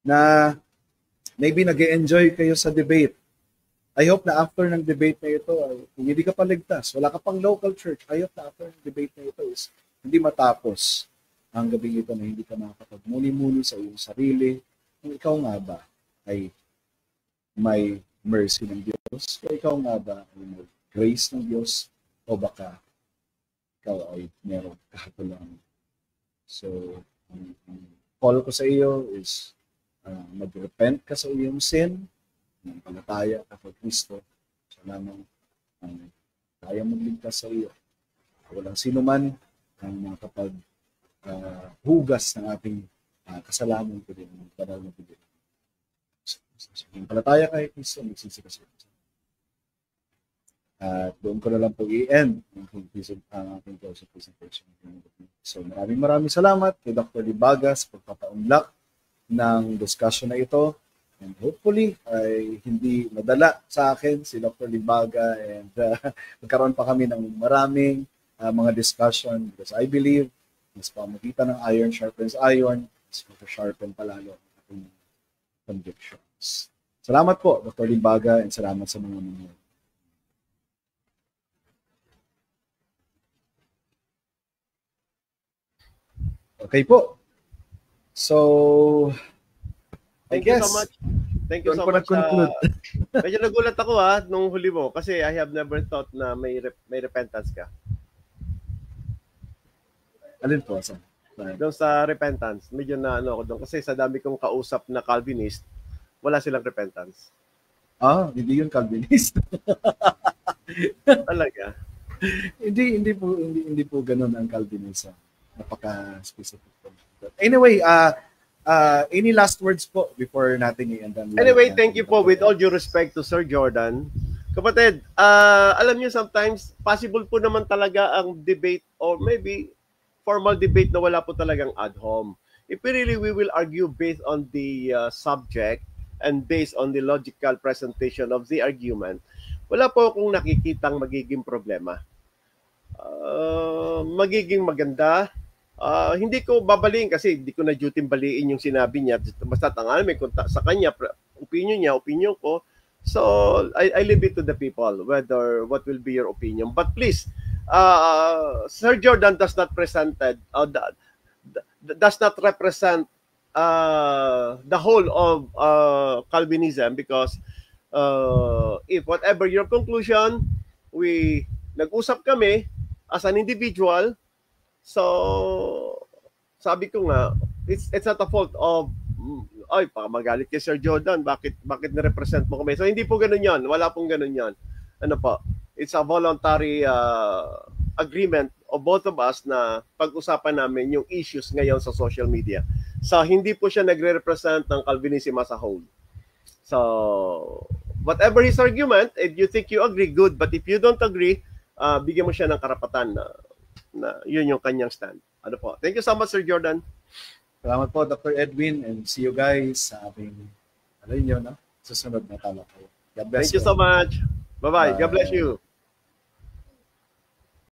na maybe nag-enjoy kayo sa debate, I hope na after ng debate na ito, kung hindi ka pa ligtas, wala ka pang local church, I hope na after ng debate na ito is hindi matapos ang gabing ito na hindi ka makakapagmuni-muni sa iyong sarili, kung ikaw nga ba ay may mercy ng Diyos, kung ikaw nga ba ay may grace ng Diyos, o baka ikaw ay meron kahatulan. So, ang call ko sa iyo is mag-repent ka sa iyong sin, palataya ka kay Kristo, so lamang ang kaya magligtas sa iyo. Walang sino man ang makapag hugas ng ating kasalanan ko din, ng banal na bibig. So, palataya ka kay Kristo, magsisi ka sa iyo. At doon ko na lang po i-end ang aking presentation. So maraming salamat kay Dr. Libaga sa pagpapaunlak ng discussion na ito. And hopefully ay hindi madala sa akin si Dr. Libaga and magkaroon pa kami ng maraming mga discussion because I believe mas pamagitan ng iron sharpens iron, mas sharpen palalo ang ating convictions. Salamat po Dr. Libaga and salamat sa mga manonood. Okay po. So, Thank you so much. Thank you so much. Medyo nagulat ako nung huli mo kasi I have never thought na may repentance ka. Alin po? Saan? Doon sa repentance, medyo na ako doon kasi sa dami kong kausap na Calvinist, wala silang repentance. Hindi yun Calvinist. Talaga? hindi po ganoon ang Calvinism. Napaka-specific po. Anyway, any last words po before natin i-end? Anyway, thank you po with all due respect to Sir Jordan. Kapatid, alam niyo sometimes possible po naman talaga ang debate or maybe formal debate na wala po talagang ad hom. If we will argue based on the subject and based on the logical presentation of the argument, wala po akong nakikitang magiging problema. Magiging maganda. Hindi ko babaliin kasi hindi ko na duty baliin yung sinabi niya. Basta tangal may kontak sa kanya, opinion ko. So I leave it to the people whether what will be your opinion. But please, Sir Jordan does not represent the whole of Calvinism because if whatever your conclusion, nag-usap kami as an individual. So, sabi ko nga, it's not a fault of, baka magalit kay Sir Jordan, bakit na-represent mo kami? So, hindi po ganun yan. Wala pong ganun yan. Ano po? It's a voluntary agreement of both of us na pag-usapan namin yung issues ngayon sa social media. So, hindi po siya nagre-represent ng Calvinism as a whole. So, whatever his argument, if you think you agree, good. But if you don't agree, bigyan mo siya ng karapatan na yun yung kanyang stand. Ano po? Thank you so much, Sir Jordan. Salamat po, Dr. Edwin, and see you guys sa ating, susunod na talakayan. God bless you. Thank you so much. Bye-bye. God bless you.